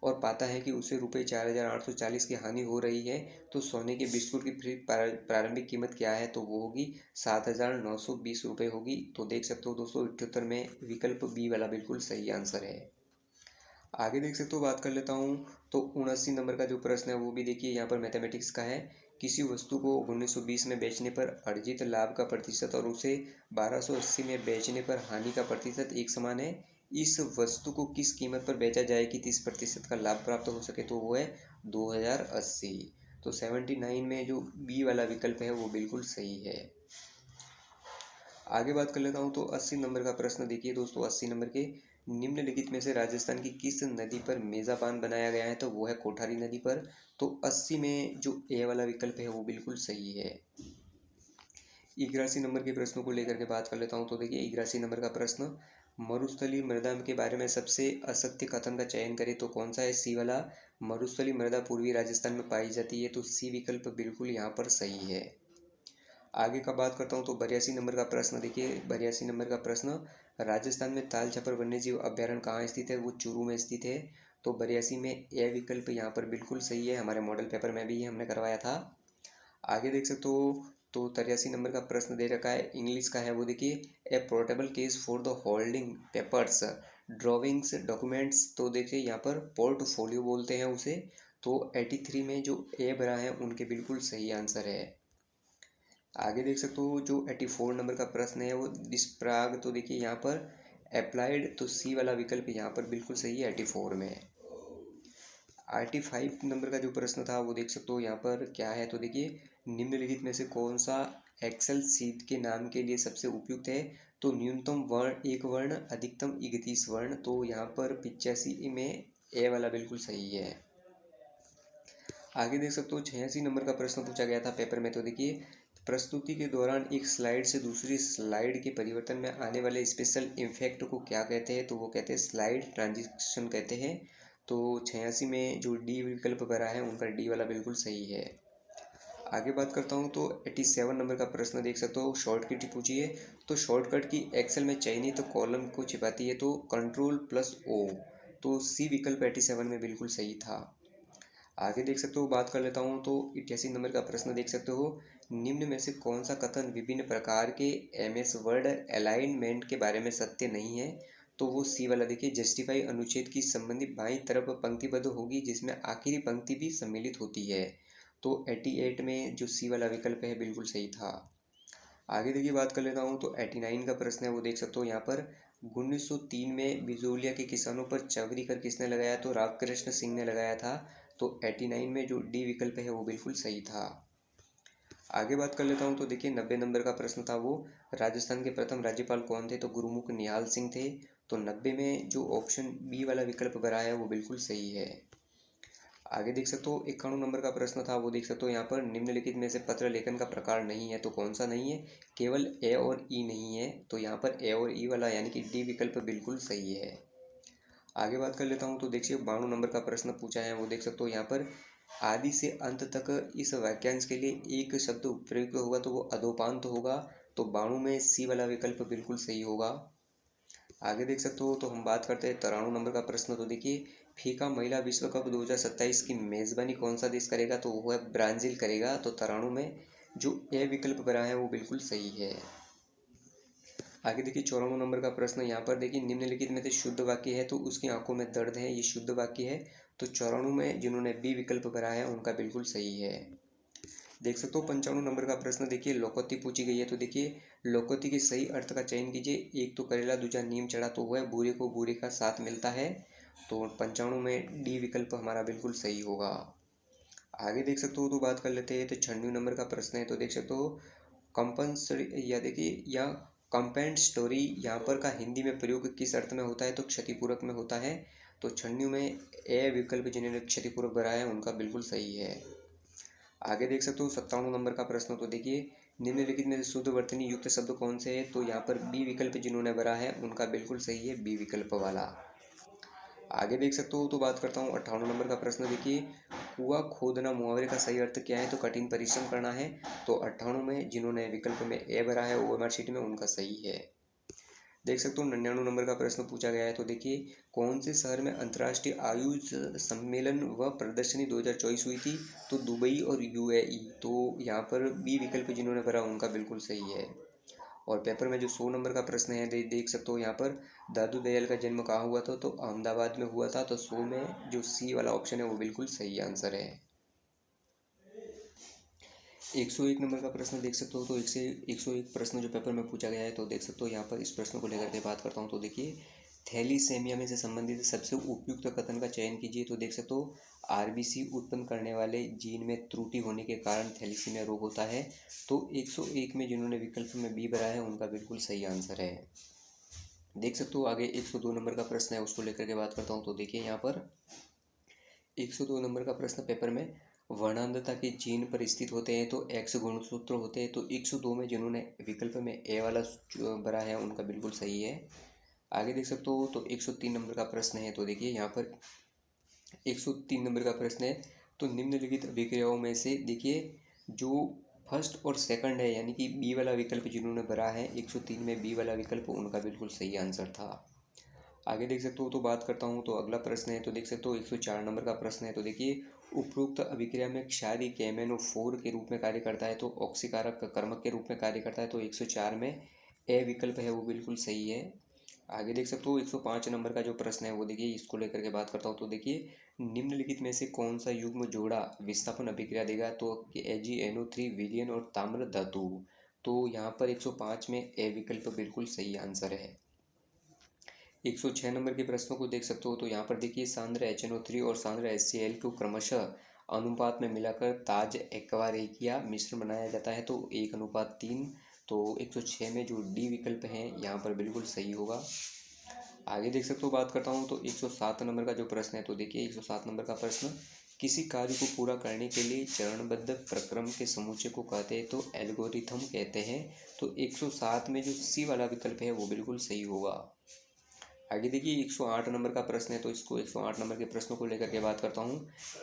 [SPEAKER 1] और पाता है कि उसे रुपये 4,840 की हानि हो रही है। तो सोने के बिस्कुट की फिर प्रारंभिक कीमत क्या है? तो वो होगी 7,920 रुपये होगी। तो देख सकते हो दोस्तों 78 में विकल्प बी वाला बिल्कुल सही आंसर है। आगे देख सकते हो बात कर लेता हूँ। तो 79 नंबर का जो प्रश्न है वो भी देखिए यहाँ पर मैथमेटिक्स का है। किसी वस्तु को 1920 में बेचने पर अर्जित लाभ का प्रतिशत और उसे 1280 में बेचने पर हानि का प्रतिशत एक समान है। इस वस्तु को किस कीमत पर बेचा जाए कि 30% का लाभ प्राप्त हो सके? तो वो है 2080। तो 79 में जो बी वाला विकल्प है वो बिल्कुल सही है। आगे बात कर लेता हूँ। तो 80 नंबर का प्रश्न देखिए दोस्तों 80 नंबर के निम्नलिखित में से राजस्थान की किस नदी पर मेज़ाबान बनाया गया है? तो वो है कोठारी नदी पर। तो 80 में जो ए वाला विकल्प है वो बिल्कुल सही है। 81 नंबर के प्रश्नों को लेकर के बात कर लेता हूँ। तो देखिए 81 नंबर का प्रश्न मरुस्थलीय मृदा के बारे में सबसे असत्य कथन का चयन करें। तो कौन सा है? सी वाला। मरुस्थलीय मृदा पूर्वी राजस्थान में पाई जाती है। तो सी विकल्प बिल्कुल यहाँ पर सही है। आगे का बात करता हूँ तो 82 नंबर का प्रश्न देखिए। 82 नंबर का प्रश्न, राजस्थान में ताल छपर वन्यजीव अभ्यारण्य कहाँ स्थित है? वो चूरू में स्थित है। तो 82 में ए विकल्प यहाँ पर बिल्कुल सही है। हमारे मॉडल पेपर में भी ये हमने करवाया था। आगे देख सकते हो तो 83 नंबर का प्रश्न दे रखा है, इंग्लिश का है। वो देखिए, a portable case for the holding papers drawings documents. तो देखिए यहाँ पर पोर्टफोलियो बोलते हैं उसे। तो 83 में जो ए भरा है उनके बिल्कुल सही आंसर है। आगे देख सकते हो जो 84 नंबर का प्रश्न है वो डिस्प्राग। तो देखिए यहाँ पर अप्लाइड, तो सी वाला विकल्प यहाँ पर बिल्कुल सही है 84 में। 85 नंबर का जो प्रश्न था वो देख सकते हो यहाँ पर क्या है। तो देखिए, निम्नलिखित में से कौन सा एक्सेल सीट के नाम के लिए सबसे उपयुक्त है? तो न्यूनतम वर्ण 1 वर्ण, अधिकतम 31 वर्ण। तो यहाँ पर 85 में ए वाला बिल्कुल सही है। आगे देख सकते हो 86 नंबर का प्रश्न पूछा गया था पेपर में। तो देखिए, प्रस्तुति के दौरान एक स्लाइड से दूसरी स्लाइड के परिवर्तन में आने वाले स्पेशल इफेक्ट को क्या कहते हैं? तो वो कहते हैं स्लाइड ट्रांजिशन कहते हैं। तो 86 में जो डी विकल्प भरा है उनका डी वाला बिल्कुल सही है। आगे बात करता हूँ तो 87 नंबर का प्रश्न देख सकते हो, शॉर्टकट की पूछी है। तो शॉर्टकट की एक्सेल में चयनित तो कॉलम को छिपाती है, तो Ctrl+O। तो सी विकल्प 87 में बिल्कुल सही था। आगे देख सकते हो, बात कर लेता हूँ तो 88 नंबर का प्रश्न देख सकते हो, निम्न में से कौन सा कथन विभिन्न प्रकार के MS वर्ड अलाइनमेंट के बारे में सत्य नहीं है? तो वो सी वाला देखिए, जस्टिफाई अनुच्छेद की संबंधित बाईं तरफ पंक्तिबद्ध होगी जिसमें आखिरी पंक्ति भी सम्मिलित होती है। तो 88 में जो सी वाला विकल्प है बिल्कुल सही था। आगे देखिए, बात कर लेता हूँ तो 89 का प्रश्न है वो देख सकते हो यहाँ पर, 1903 में बिजोलिया के किसानों पर चवरी कर किसने लगाया? तो रामकृष्ण सिंह ने लगाया था। तो 89 में जो डी विकल्प है वो बिल्कुल सही था। आगे बात कर लेता हूँ तो देखिए, 90 नंबर का प्रश्न था वो, राजस्थान के प्रथम राज्यपाल कौन थे? तो गुरुमुख निहाल सिंह थे। तो 90 में जो ऑप्शन बी वाला विकल्प भरा है वो बिल्कुल सही है। आगे देख सकते हो 91 नंबर का प्रश्न था वो देख सकते हो यहाँ पर, निम्नलिखित में से पत्र लेखन का प्रकार नहीं है? तो कौन सा नहीं है? केवल ए और ई नहीं है। तो यहाँ पर ए और ई वाला यानी कि डी विकल्प बिल्कुल सही है। आगे बात कर लेता हूँ तो देखिए, 92 नंबर का प्रश्न पूछा है वो देख सकते हो यहाँ पर, आदि से अंत तक इस वाक्यांश के लिए एक शब्द प्रयुक्त होगा तो वो अधोपांत होगा। तो 92 में सी वाला विकल्प बिल्कुल सही होगा। आगे देख सकते हो तो हम बात करते हैं 93 नंबर का प्रश्न। तो देखिए, फीफा महिला विश्व कप 2027 की मेजबानी कौन सा देश करेगा? तो वो है ब्राजील करेगा। तो 93 में जो ए विकल्प बना है वो बिल्कुल सही है। आगे देखिए, 94 नंबर का प्रश्न यहाँ पर देखिए, निम्नलिखित में से शुद्ध वाक्य है तो उसकी आंखों में दर्द है, ये शुद्ध वाक्य है। तो 94 में जिन्होंने बी विकल्प भरा है उनका बिल्कुल सही है। देख सकते हो 95 नंबर का प्रश्न देखिए, लोकोक्ति पूछी गई है। तो देखिए, लोकोक्ति के सही अर्थ का चयन कीजिए। एक तो करेला, दूजा नीम चढ़ा, तो वह बूरे को बूरे का साथ मिलता है। तो 95 में डी विकल्प हमारा बिल्कुल सही होगा। आगे देख सकते हो तो बात कर लेते हैं तो 96 नंबर का प्रश्न है। तो देख सकते हो, कंपनसरी या देखिए या कंपेंसटोरी यहाँ पर का हिंदी में प्रयोग किस अर्थ में होता है? तो क्षतिपूरक में होता है। तो 96 में ए विकल्प जिन्होंने क्षतिपूरक भरा है उनका बिल्कुल सही है। आगे देख सकते हो 57 नंबर का प्रश्न। तो देखिए, निम्नलिखित में से शुद्ध वर्तनी युक्त शब्द कौन से है? तो यहाँ पर बी विकल्प जिन्होंने भरा है उनका बिल्कुल सही है, बी विकल्प वाला। आगे देख सकते हो तो बात करता हूँ 58 नंबर का प्रश्न देखिए, कुआं खोदना मुहावरे का सही अर्थ क्या है? तो कठिन परिश्रम करना है। तो 98 में जिन्होंने विकल्प में ए भरा है ओएमआर शीट में उनका सही है। देख सकते हो 99 नंबर का प्रश्न पूछा गया है। तो देखिए, कौन से शहर में अंतर्राष्ट्रीय आयुष सम्मेलन व प्रदर्शनी 2024 हुई थी? तो दुबई और यूएई। तो यहाँ पर बी विकल्प जिन्होंने भरा उनका बिल्कुल सही है। और पेपर में जो 100 नंबर का प्रश्न है देख सकते हो यहाँ पर, दादू दयाल का जन्म कहाँ हुआ था? तो अहमदाबाद में हुआ था। तो 100 में जो सी वाला ऑप्शन है वो बिल्कुल सही आंसर है। 101 नंबर का प्रश्न देख सकते हो। तो 101 प्रश्न जो पेपर में पूछा गया है तो देख सकते हो यहाँ पर, इस प्रश्न को लेकर के बात करता हूँ। तो देखिए, थैलीसेमिया में से संबंधित सबसे उपयुक्त कथन का चयन कीजिए। तो देख सकते हो, आरबीसी उत्पन्न करने वाले जीन में त्रुटि होने के कारण थैलीसीमिया रोग होता है। तो 101 में जिन्होंने विकल्प में बी भरा है उनका बिल्कुल सही आंसर है। देख सकते हो आगे 102 नंबर का प्रश्न है उसको लेकर के बात करता हूँ। तो देखिए यहाँ पर 102 नंबर का प्रश्न पेपर में, वर्णांधता के जीन पर स्थित होते हैं तो एक्स गुणसूत्र होते हैं। तो 102 में जिन्होंने विकल्प में ए वाला भरा है उनका बिल्कुल सही है। आगे देख सकते हो तो 103 नंबर का प्रश्न है। तो देखिए यहाँ पर 103 नंबर का प्रश्न है, तो निम्नलिखित अभिक्रियाओं में से देखिए, जो फर्स्ट और सेकंड है, यानी कि बी वाला विकल्प जिन्होंने भरा है 103 में बी वाला विकल्प उनका बिल्कुल सही आंसर था। आगे देख सकते हो, तो बात करता हूँ तो अगला प्रश्न है, तो देख सकते हो 104 नंबर का प्रश्न है। तो देखिए, उपरोक्त अभिक्रिया में क्षार KMnO4 के रूप में कार्य करता है, तो ऑक्सीकारक कर्मक के रूप में कार्य करता है, तो 104 में ए विकल्प है वो बिल्कुल सही है। आगे देख सकते हो 105 नंबर का जो प्रश्न है वो देखिए, इसको लेकर के बात करता हूँ। तो देखिए, निम्नलिखित में से कौन सा युग्म जोड़ा विस्थापन अभिक्रिया देगा, तो AgNO3 विलयन और ताम्र धातु। तो यहाँ पर 105 में ए विकल्प बिल्कुल सही आंसर है। 106 नंबर के प्रश्नों को देख सकते हो, तो यहाँ पर देखिए, सांद्र HNO3 और सांद्र HCl को क्रमशः अनुपात में मिलाकर ताज एक्वारेकिया मिश्रण बनाया जाता है, तो 1:3। तो 106 में जो डी विकल्प है यहाँ पर बिल्कुल सही होगा। आगे देख सकते हो, बात करता हूँ तो 107 नंबर का जो प्रश्न है। तो देखिए, 107 नंबर का प्रश्न, किसी कार्य को पूरा करने के लिए चरणबद्ध प्रक्रम के समुच्चय को कहते हैं, तो एल्गोरिथम कहते हैं। तो 107 में जो सी वाला विकल्प है वो बिल्कुल सही होगा। आगे देखिए, 108 नंबर का प्रश्न है, तो इसको 108 नंबर के प्रश्नों को लेकर के बात करता हूँ।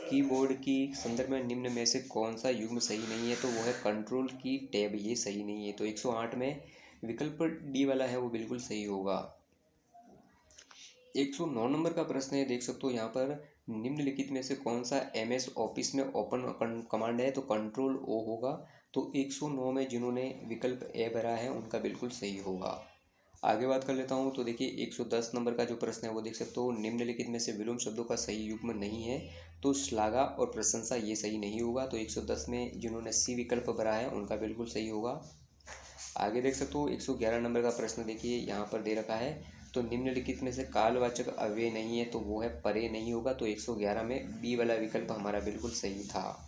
[SPEAKER 1] कीबोर्ड की संदर्भ में निम्न में से कौन सा युग्म सही नहीं है, तो वो है कंट्रोल की टैब, ये सही नहीं है। तो 108 में विकल्प डी वाला है वो बिल्कुल सही होगा। 109 नंबर का प्रश्न है, देख सकते हो यहाँ पर, निम्नलिखित में से कौन सा MS ऑफिस में ओपन कमांड है, तो कंट्रोल O होगा। तो 109 में जिन्होंने विकल्प ए भरा है उनका बिल्कुल सही होगा। आगे बात कर लेता हूँ, तो देखिए 110 नंबर का जो प्रश्न है वो देख सकते हो, निम्नलिखित में से विलोम शब्दों का सही युग्म नहीं है, तो श्लाघा और प्रशंसा ये सही नहीं होगा। तो 110 में जिन्होंने सी विकल्प भरा है उनका बिल्कुल सही होगा। आगे देख सकते हो 111 नंबर का प्रश्न देखिए, यहाँ पर दे रखा है, तो निम्नलिखित में से कालवाचक अव्यय नहीं है, तो वो है परे नहीं होगा। तो 111 में बी वाला विकल्प हमारा बिल्कुल सही था।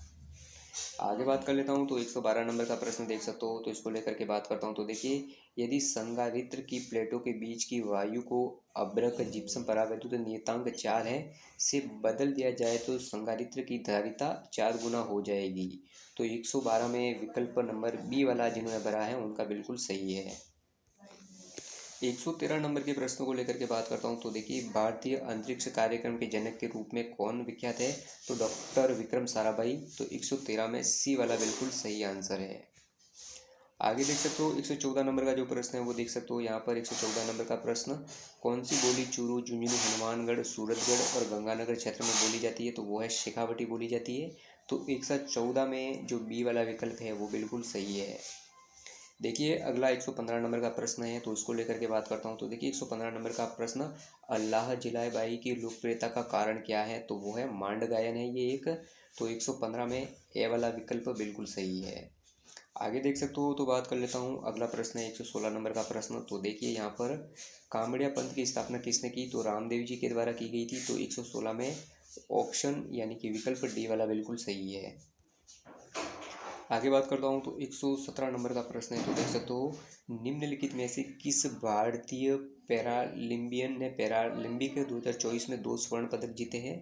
[SPEAKER 1] आगे बात कर लेता हूँ, तो 112 नंबर का प्रश्न देख सकते हो, तो इसको लेकर के बात करता हूँ। तो देखिए, यदि संधारित्र की प्लेटों के बीच की वायु को अभ्रक जिप्सम परावैद्युत नियतांक 4 है से बदल दिया जाए, तो संधारित्र की धारिता 4 गुना हो जाएगी। तो 112 में विकल्प नंबर बी वाला जिन्होंने भरा है उनका बिल्कुल सही है। 113 नंबर के प्रश्नों को लेकर के बात करता हूँ। तो देखिए, भारतीय अंतरिक्ष कार्यक्रम के जनक के रूप में कौन विख्यात है, तो डॉक्टर विक्रम साराभाई। तो 113 में सी वाला बिल्कुल सही आंसर है। आगे देख सकते हो 114 नंबर का जो प्रश्न है वो देख सकते हो, यहाँ पर 114 नंबर का प्रश्न, कौन सी बोली चूरू, झुंझुनू, हनुमानगढ़, सूरतगढ़ और गंगानगर क्षेत्र में बोली जाती है, तो वो है शेखावटी बोली जाती है। तो 114 में जो बी वाला विकल्प है वो बिल्कुल सही है। देखिए, अगला 115 नंबर का प्रश्न है, तो उसको लेकर के बात करता हूँ। तो देखिए, 115 नंबर का प्रश्न, अल्लाह जिलाए बाई की लोकप्रियता का कारण क्या है, तो वो है मांड गायन है ये एक। तो 115 में ए वाला विकल्प बिल्कुल सही है। आगे देख सकते हो, तो बात कर लेता हूँ। अगला प्रश्न है 116 नंबर का प्रश्न। तो देखिए, यहाँ पर कामड़िया पंथ की स्थापना किसने की, तो रामदेव जी के द्वारा की गई थी। तो 116 में ऑप्शन यानी कि विकल्प डी वाला बिल्कुल सही है। आगे बात करता हूँ, तो 117 नंबर का प्रश्न है, तो देख सकते हो, निम्नलिखित में से किस भारतीय पैरालिम्बियन ने पैरालिम्पिक 2024 में 2 स्वर्ण पदक जीते हैं।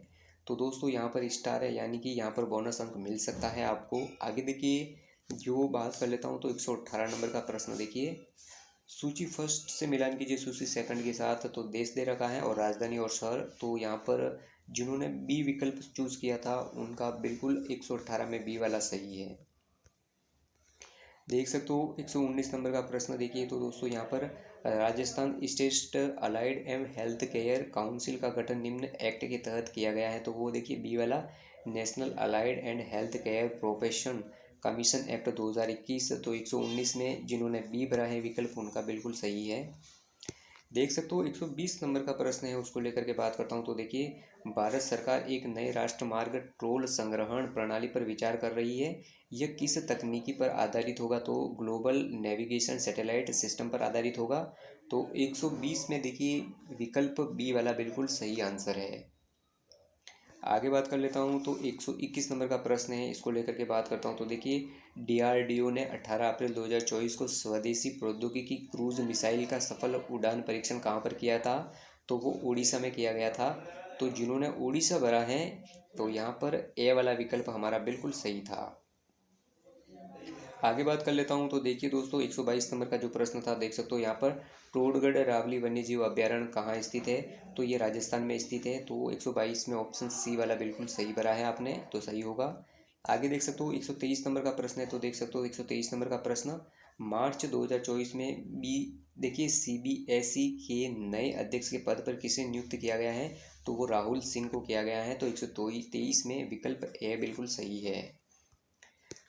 [SPEAKER 1] तो दोस्तों, यहाँ पर स्टार है, यानी कि यहाँ पर बोनस अंक मिल सकता है आपको। आगे देखिए, जो बात कर लेता हूँ, तो 118 नंबर का प्रश्न देखिए, सूची फर्स्ट से मिलान कीजिए सूची सेकंड के साथ। तो देश दे रखा है और राजधानी और शहर। तो यहाँ पर जिन्होंने बी विकल्प चूज किया था उनका बिल्कुल 118 में बी वाला सही है। देख सकते हो 119 नंबर का प्रश्न देखिए, तो दोस्तों यहाँ पर Rajasthan state allied and health care council का गठन निम्न एक्ट के तहत किया गया है। तो वो देखिए बी वाला, national allied and health care profession commission act 2021। तो 119 में जिन्होंने बी भरा है विकल्प उनका बिल्कुल सही है। देख सकते हो 120 नंबर का प्रश्न है, उसको लेकर के बात करता हूँ। तो देखिए, भारत सरकार एक नए राष्ट्रमार्ग टोल संग्रहण प्रणाली पर विचार कर रही है। यह किस तकनीकी पर आधारित होगा, तो ग्लोबल नेविगेशन सैटेलाइट सिस्टम पर आधारित होगा। तो 120 में देखिए, विकल्प बी वाला बिल्कुल सही आंसर है। आगे बात कर लेता हूँ, तो 121 नंबर का प्रश्न है, इसको लेकर के बात करता हूँ। तो देखिए, DRDO ने 18 अप्रैल 2024 को स्वदेशी प्रौद्योगिकी क्रूज मिसाइल का सफल उड़ान परीक्षण कहाँ पर किया था, तो वो उड़ीसा में किया गया था। तो जिन्होंने उड़ीसा भरा है, तो यहाँ पर ए वाला विकल्प हमारा बिल्कुल सही था। आगे बात कर लेता हूँ, तो देखिए दोस्तों, 122 नंबर का जो प्रश्न था, देख सकते हो यहाँ पर, टोडगढ़ रावली वन्यजीव अभ्यारण्य कहाँ स्थित है, तो ये राजस्थान में स्थित है। तो 122 में ऑप्शन सी वाला बिल्कुल सही भरा है आपने, तो सही होगा। आगे देख सकते हो 123 नंबर का प्रश्न है, तो देख सकते हो 123 नंबर का प्रश्न, मार्च 2024 में बी देखिए सीबीएसई के नए अध्यक्ष के पद पर किसे नियुक्त किया गया है, तो वो राहुल सिंह को किया गया है। तो 123 में विकल्प ए बिल्कुल सही है।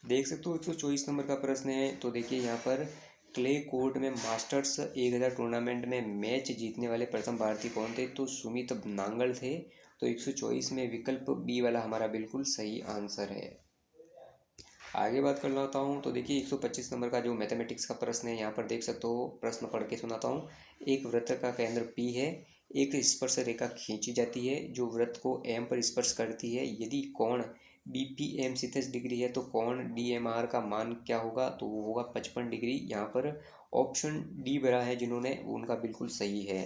[SPEAKER 1] देख सकते हो 124 नंबर का प्रश्न है, तो देखिए यहाँ पर क्ले कोर्ट में मास्टर्स 1000 टूर्नामेंट में मैच जीतने वाले प्रथम भारतीय कौन थे, तो सुमित नांगल थे। तो 124 में विकल्प बी वाला हमारा बिल्कुल सही आंसर है। आगे बात कर लेता हूँ, तो देखिए 125 नंबर का जो मैथमेटिक्स का प्रश्न है, यहाँ पर देख सकते हो, प्रश्न पढ़ के सुनाता हूँ। एक वृत्त का केंद्र P है, एक स्पर्श रेखा खींची जाती है जो वृत्त को M पर स्पर्श करती है। यदि कोण BPM 37 डिग्री है तो कोण DMR का मान क्या होगा, तो वो होगा 55 डिग्री। यहाँ पर ऑप्शन डी भरा है जिन्होंने, उनका बिल्कुल सही है।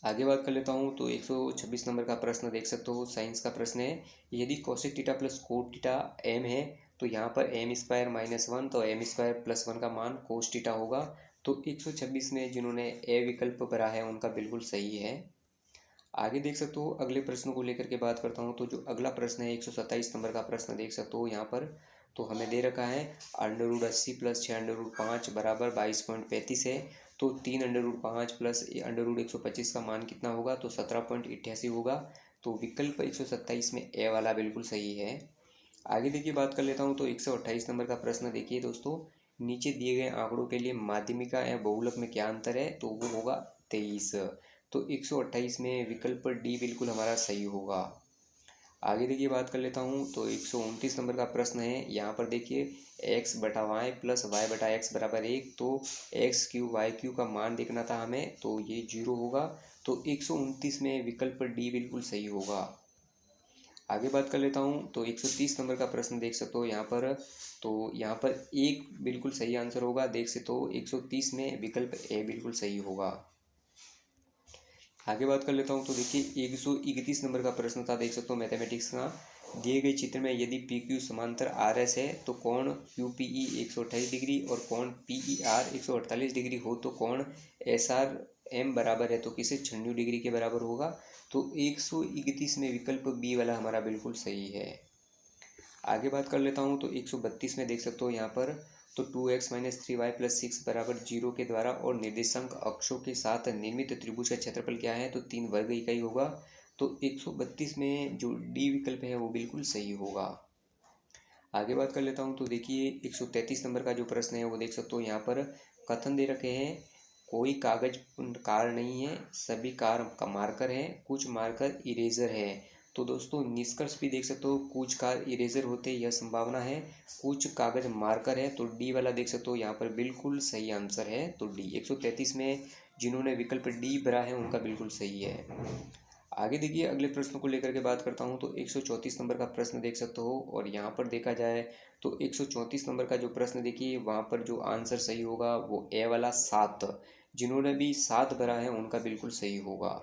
[SPEAKER 1] आगे बात कर लेता हूँ, तो 126 नंबर का प्रश्न देख सकते हो, साइंस का प्रश्न है। यदि cosec theta plus cot theta m है, तो यहाँ पर m स्क्वायर माइनस 1, तो m स्क्वायर प्लस 1 का मान कोस थीटा होगा। तो 126 में जिन्होंने ए विकल्प भरा है उनका बिल्कुल सही है। आगे देख सकते हो, अगले प्रश्न को लेकर के बात करता हूँ, तो जो अगला प्रश्न है 127 नंबर का प्रश्न देख सकते हो यहाँ पर, तो हमें दे रखा है √80 प्लस 6√5 बराबर 22.35 है। तो 3√5 प्लस √125 का मान कितना होगा, तो 17.88 होगा। तो विकल्प 127 में ए वाला बिल्कुल सही है। आगे देखिए बात कर लेता हूँ, तो 128 नंबर का प्रश्न देखिए दोस्तों, नीचे दिए गए आंकड़ों के लिए माध्यमिका या बहुलक में क्या अंतर है, तो वो होगा 23। तो 128 में विकल्प डी बिल्कुल हमारा सही होगा। आगे देखिए बात कर लेता हूँ, तो 129 नंबर का प्रश्न है, यहाँ पर देखिए x बटा वाई प्लस वाई बटा एक्स बराबर 1, तो एक्स क्यू वाई क्यू का मान देखना था हमें, तो ये 0 होगा। तो 129 में विकल्प डी बिल्कुल सही होगा। आगे बात कर लेता हूँ, तो 130 नंबर का प्रश्न देख सकते हो यहाँ पर, तो यहाँ पर एक बिल्कुल सही आंसर होगा। देख सकते हो 130 में विकल्प ए बिल्कुल सही होगा। आगे बात कर लेता हूँ, तो देखिए 131 नंबर का प्रश्न था, देख सकते हो मैथमेटिक्स का। दिए गए चित्र में यदि पी क्यू समांतर आर एस है तो कोण क्यू पी ई 128 डिग्री और कोण पी ई आर 148 डिग्री हो, तो कोण एस आर एम बराबर है तो किसे 96 डिग्री के बराबर होगा। तो 131 में विकल्प बी वाला हमारा बिल्कुल सही है। आगे बात कर लेता हूँ, तो 132 में देख सकते हो यहाँ पर, तो 2x माइनस 3y प्लस 6 बराबर 0 के द्वारा और निर्देशांक अक्षों के साथ निर्मित त्रिभुज का क्षेत्रफल क्या है, तो 3 वर्ग इकाई होगा। तो 132 में जो डी विकल्प है वो बिल्कुल सही होगा। आगे बात कर लेता हूँ, तो देखिए 133 नंबर का जो प्रश्न है वो देख सकते हो यहाँ पर, कथन दे रखे हैं कोई कागज कार नहीं है, सभी कार का मार्कर है, कुछ मार्कर इरेजर है। तो दोस्तों निष्कर्ष भी देख सकते हो, कुछ कार इरेजर होते यह संभावना है, कुछ कागज मार्कर है, तो डी वाला देख सकते हो यहाँ पर बिल्कुल सही आंसर है। तो डी 133 में जिन्होंने विकल्प डी भरा है उनका बिल्कुल सही है। आगे देखिए अगले प्रश्न को लेकर के बात करता हूँ, तो 134 नंबर का प्रश्न देख सकते हो, और यहाँ पर देखा जाए तो 134 नंबर का जो प्रश्न देखिए वहाँ पर जो आंसर सही होगा वो ए वाला 7, जिन्होंने भी 7 भरा है उनका बिल्कुल सही होगा।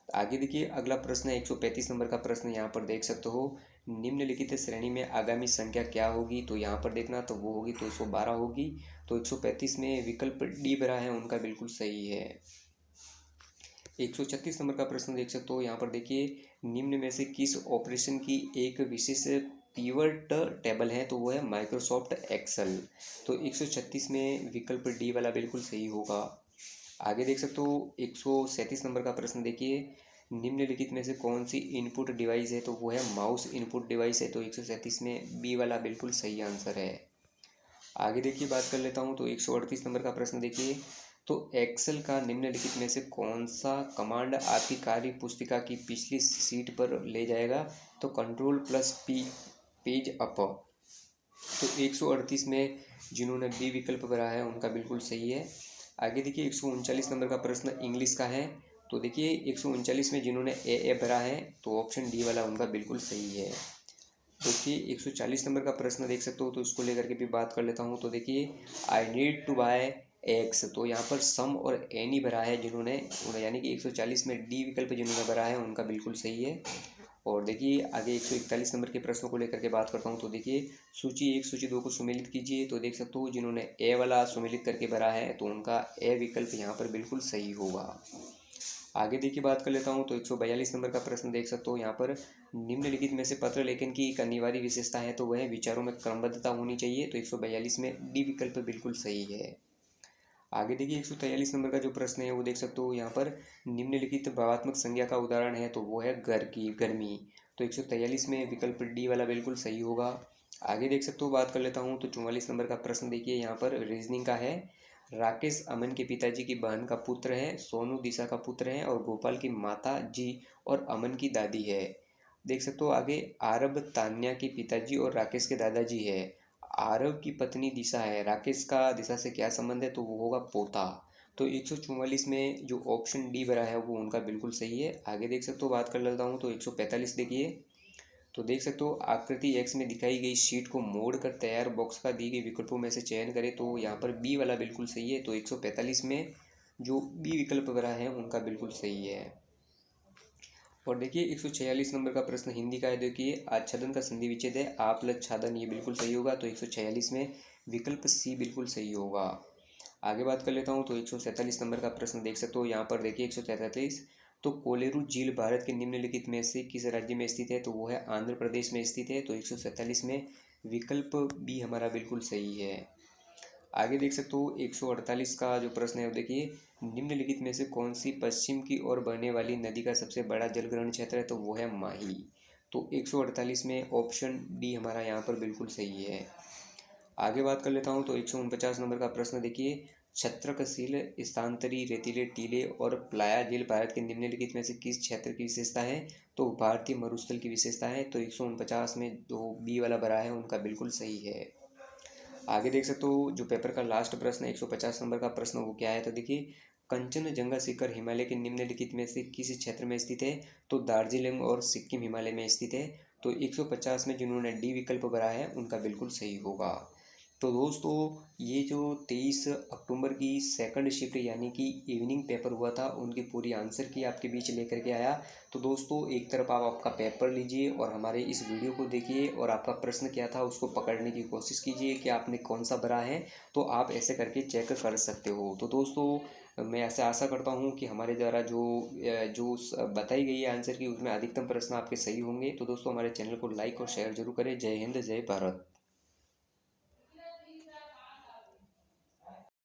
[SPEAKER 1] आगे देखिए अगला प्रश्न है 135 नंबर का प्रश्न, यहाँ पर देख सकते हो, निम्नलिखित श्रेणी में आगामी संख्या क्या होगी, तो यहाँ पर देखना तो वो होगी 212 होगी। तो 135 में विकल्प डी भरा है उनका बिल्कुल सही है। 136 नंबर का प्रश्न देख सकते हो, यहाँ पर देखिए निम्न में से किस ऑपरेशन की एक विशेष पिवट टेबल है, तो वो है माइक्रोसॉफ्ट एक्सेल। तो 136 में विकल्प डी वाला बिल्कुल सही होगा। आगे देख सकते हो 137 नंबर का प्रश्न देखिए, निम्नलिखित में से कौन सी इनपुट डिवाइस है, तो वो है माउस इनपुट डिवाइस है। तो 137 में बी वाला बिल्कुल सही आंसर है। आगे देखिए बात कर लेता हूँ, तो 138 नंबर का प्रश्न देखिए, तो एक्सेल का निम्नलिखित में से कौन सा कमांड आपकी कार्य पुस्तिका की पिछली सीट पर ले जाएगा, तो control plus P page up. तो 138 में जिन्होंने बी विकल्प भरा है उनका बिल्कुल सही है। आगे देखिए 139 नंबर का प्रश्न इंग्लिश का है, तो देखिए 139 में जिन्होंने ए भरा है तो ऑप्शन डी वाला उनका बिल्कुल सही है। देखिए 140 नंबर का प्रश्न देख सकते हो, तो इसको लेकर के भी बात कर लेता हूँ। तो देखिए I need to buy X, तो यहाँ पर सम और एनी भरा है जिन्होंने, यानी कि 140 में डी विकल्प जिन्होंने भरा है उनका बिल्कुल सही है। और देखिए आगे 141 नंबर के प्रश्नों को लेकर के बात करता हूँ, तो देखिए सूची 1 सूची 2 को सुमेलित कीजिए। तो देख सकते हो जिन्होंने ए वाला सुमेलित करके भरा है तो उनका ए विकल्प यहाँ पर बिल्कुल सही होगा। आगे देखिए बात कर लेता हूँ तो 142 नंबर का प्रश्न देख सकते हो यहाँ पर, निम्नलिखित में से पत्र लेखन की एक अनिवार्य विशेषता है तो वह विचारों में क्रमबद्धता होनी चाहिए। तो 142 में डी विकल्प बिल्कुल सही है। आगे देखिए 143 नंबर का जो प्रश्न है वो देख सकते हो यहाँ पर, निम्नलिखित भावात्मक संज्ञा का उदाहरण है तो वो है गर्मी। तो 143 में विकल्प डी वाला बिल्कुल सही होगा। आगे देख सकते हो बात कर लेता हूँ तो 44 नंबर का प्रश्न देखिए यहाँ पर रीजनिंग का है, राकेश अमन के पिताजी की बहन का पुत्र है, सोनू दिशा का पुत्र है और गोपाल की माता जी और अमन की दादी है। देख सकते हो आगे, आरब तान्या के पिताजी और राकेश के दादाजी है, आरव की पत्नी दिशा है, राकेश का दिशा से क्या संबंध है तो वो होगा पोता। तो 144 में जो ऑप्शन डी भरा है वो उनका बिल्कुल सही है। आगे देख सकते हो बात कर लेता हूँ तो 145 देखिए, तो देख सकते हो आकृति एक्स में दिखाई गई शीट को मोड़कर तैयार बॉक्स का दी गई विकल्पों में से चयन करें तो यहाँ पर बी वाला बिल्कुल सही है। तो 145 में जो बी विकल्प भरा है उनका बिल्कुल सही है। और देखिए 146 नंबर का प्रश्न हिंदी का है, देखिए आच्छादन का संधि विच्छेद है आप्लच्छादन, ये बिल्कुल सही होगा। तो 146 में विकल्प सी बिल्कुल सही होगा। आगे बात कर लेता हूँ तो 147 नंबर का प्रश्न देख सकते हो यहाँ पर देखिए 143, तो कोलेरू झील भारत के निम्नलिखित में से किस राज्य में स्थित है तो वो है आंध्र प्रदेश में स्थित है। तो 147 में विकल्प बी हमारा बिल्कुल सही है। आगे देख सकते हो 148 का जो प्रश्न है वो देखिए, निम्नलिखित में से कौन सी पश्चिम की ओर बहने वाली नदी का सबसे बड़ा जलग्रहण क्षेत्र है तो वो है माही। तो 148 में ऑप्शन डी हमारा यहाँ पर बिल्कुल सही है। आगे बात कर लेता हूँ तो 149 नंबर का प्रश्न देखिए, छत्रकशील स्थानांतरी रेतीले टीले और प्लाया झील भारत के निम्नलिखित में से किस क्षेत्र की विशेषता है तो भारतीय मरुस्थल की विशेषता है। तो 149 में जो बी वाला भरा है उनका बिल्कुल सही है। आगे देख सकते हो जो पेपर का लास्ट प्रश्न है 150 नंबर का प्रश्न वो क्या है तो देखिए, कंचनजंगा शिखर हिमालय के निम्नलिखित में से किस क्षेत्र में स्थित है तो दार्जिलिंग और सिक्किम हिमालय में स्थित है। तो 150 में जिन्होंने डी विकल्प भरा है उनका बिल्कुल सही होगा। तो दोस्तों ये जो 23 अक्टूबर की सेकंड शिफ्ट यानी कि इवनिंग पेपर हुआ था उनकी पूरी आंसर की आपके बीच लेकर के आया। तो दोस्तों एक तरफ आप आपका पेपर लीजिए और हमारे इस वीडियो को देखिए और आपका प्रश्न क्या था उसको पकड़ने की कोशिश कीजिए कि आपने कौन सा भरा है, तो आप ऐसे करके चेक कर सकते हो। तो दोस्तों मैं ऐसे आशा करता हूँ कि हमारे द्वारा जो बताई गई है आंसर की उसमें अधिकतम प्रश्न आपके सही होंगे। तो दोस्तों हमारे चैनल को लाइक और शेयर जरूर करें। जय हिंद जय भारत।